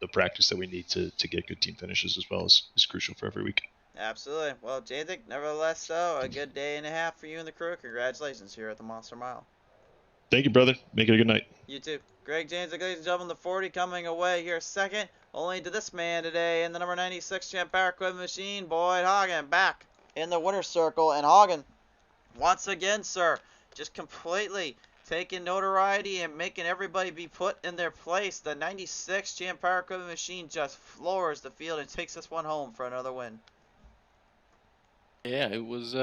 the practice that we need to get good team finishes as well is crucial for every week. Absolutely. Well, Janzik, nevertheless, though, a good day and a half for you and the crew. Congratulations here at the Monster Mile. Thank you, brother. Make it a good night. You too. Greg Janzik, ladies and gentlemen, the 40 coming away here second, only to this man today in the number 96 Champ Power Equipment machine, Boyd Hagen, back in the winner's circle. And Hagen, once again, sir, just completely taking notoriety and making everybody be put in their place. The 96 Champ Power Equipment machine just floors the field and takes this one home for another win. Yeah, it was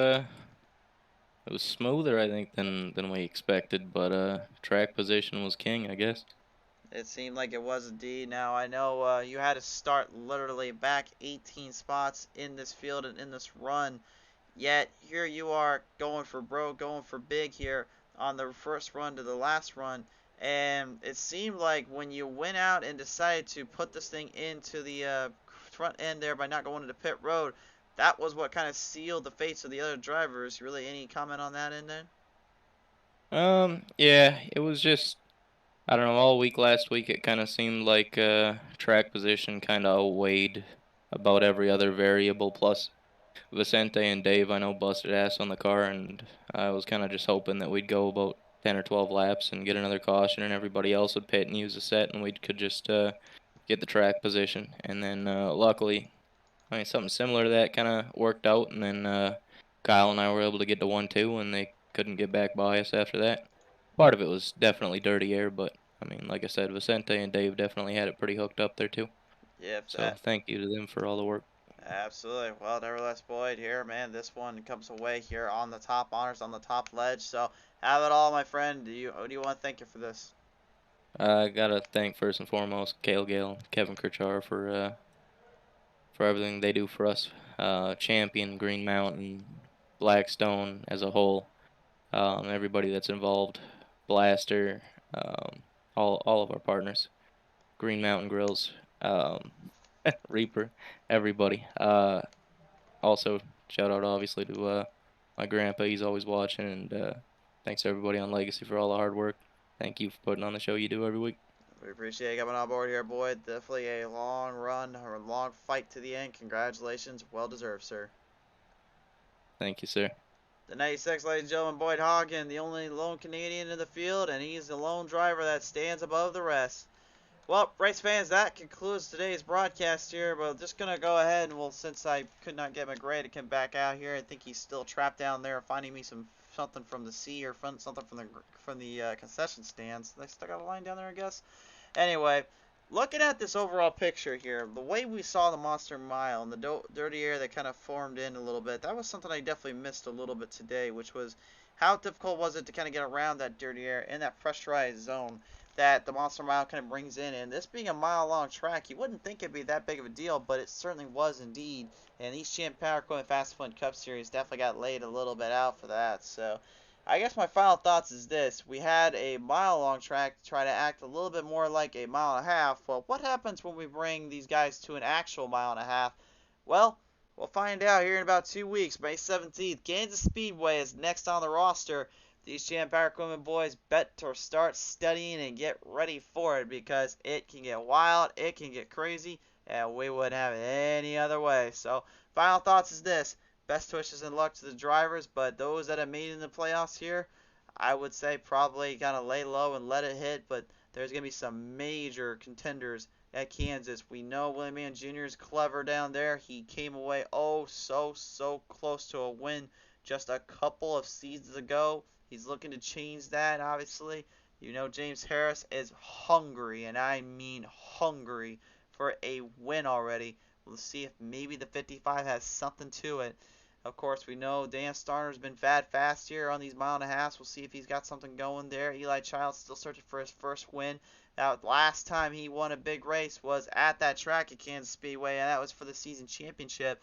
smoother, I think, than we expected, but track position was king, I guess. It seemed like it was indeed. Now, I know you had to start literally back 18 spots in this field and in this run, yet here you are going for broke, going for big here on the first run to the last run, and it seemed like when you went out and decided to put this thing into the front end there by not going into pit road, that was what kind of sealed the fates of the other drivers. Really, any comment on that end then? Yeah, it was just, I don't know, all week last week it kind of seemed like track position kind of outweighed about every other variable. Plus, Vicente and Dave, I know, busted ass on the car, and I was kind of just hoping that we'd go about 10 or 12 laps and get another caution, and everybody else would pit and use the set, and we could just get the track position. And then luckily, I mean, something similar to that kind of worked out, and then Kyle and I were able to get to 1-2, and they couldn't get back by us after that. Part of it was definitely dirty air, but I mean, like I said, Vicente and Dave definitely had it pretty hooked up there too. Yep. So thank you to them for all the work. Absolutely. Well, nevertheless, Boyd here, man, this one comes away here on the top honors, on the top ledge. So have it all, my friend. Who do you want to thank you for this? I gotta thank first and foremost Cale Gale, Kevin Kirchar for everything they do for us. Champion, Green Mountain, Blackstone as a whole, everybody that's involved, Blaster, all of our partners, Green Mountain Grills, Reaper, everybody. Also, shout out obviously to my grandpa. He's always watching, and thanks to everybody on Legacy for all the hard work. Thank you for putting on the show you do every week. We appreciate you coming on board here, Boyd. Definitely a long run or a long fight to the end. Congratulations. Well deserved, sir. Thank you, sir. The 96, ladies and gentlemen, Boyd Hagen, the only lone Canadian in the field, and he's the lone driver that stands above the rest. Well, race fans, that concludes today's broadcast here, but just going to go ahead and, well, since I could not get McGray to come back out here, I think he's still trapped down there finding me something from the sea or something from the concession stands. They still got a line down there, I guess. Anyway, looking at this overall picture here, the way we saw the Monster Mile and the dirty air that kind of formed in a little bit, that was something I definitely missed a little bit today, which was how difficult was it to kind of get around that dirty air in that pressurized zone that the Monster Mile kind of brings in. And this being a mile-long track, you wouldn't think it'd be that big of a deal, but it certainly was indeed. And these Champ Power Equipment Fast Fun Cup Series definitely got laid a little bit out for that. So I guess my final thoughts is this. We had a mile-long track to try to act a little bit more like a mile and a half. Well, what happens when we bring these guys to an actual mile and a half? Well, we'll find out here in about 2 weeks. May 17th, Kansas Speedway is next on the roster. These Champ Power Equipment boys bet to start studying and get ready for it, because it can get wild, it can get crazy, and we wouldn't have it any other way. So, final thoughts is this. Best wishes and luck to the drivers, but those that have made it in the playoffs here, I would say probably kind of lay low and let it hit, but there's going to be some major contenders at Kansas. We know Willie Mann Jr. is clever down there. He came away so close to a win just a couple of seasons ago. He's looking to change that, obviously. You know James Harris is hungry, and I mean hungry, for a win already. We'll see if maybe the 55 has something to it. Of course, we know Dan Starner's been fast here on these mile and a halves. We'll see if he's got something going there. Eli Child's still searching for his first win. Now, last time he won a big race was at that track at Kansas Speedway, and that was for the season championship.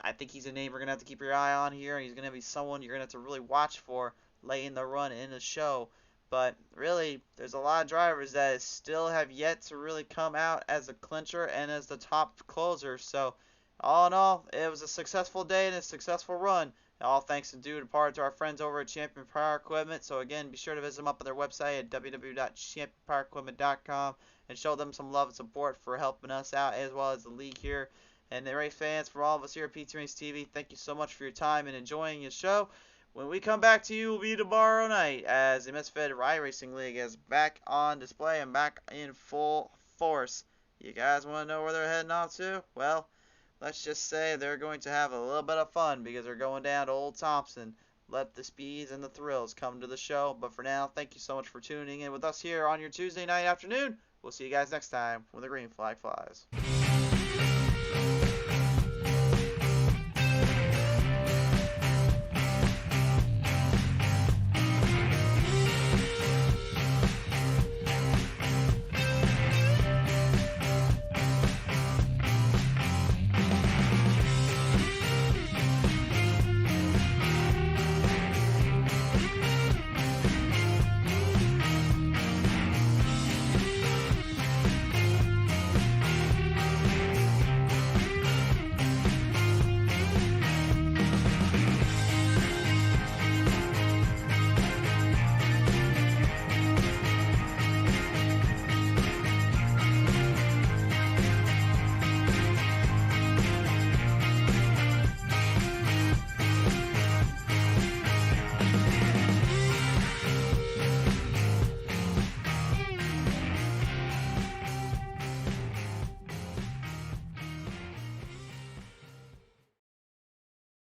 I think he's a name we're going to have to keep your eye on here. He's going to be someone you're going to have to really watch for late in the run in the show. But really, there's a lot of drivers that still have yet to really come out as a clincher and as the top closer. So, all in all, it was a successful day and a successful run. All thanks and due to part to our friends over at Champion Power Equipment. So again, be sure to visit them up on their website at www.championpowerequipment.com and show them some love and support for helping us out as well as the league here. And the race fans, from all of us here at Pete Race TV, thank you so much for your time and enjoying your show. When we come back to you, will be tomorrow night as the Misfit Rye Racing League is back on display and back in full force. You guys want to know where they're heading off to? Well, let's just say they're going to have a little bit of fun because they're going down to Old Thompson. let the speeds and the thrills come to the show. But for now, thank you so much for tuning in with us here on your Tuesday night afternoon. We'll see you guys next time when the green flag flies.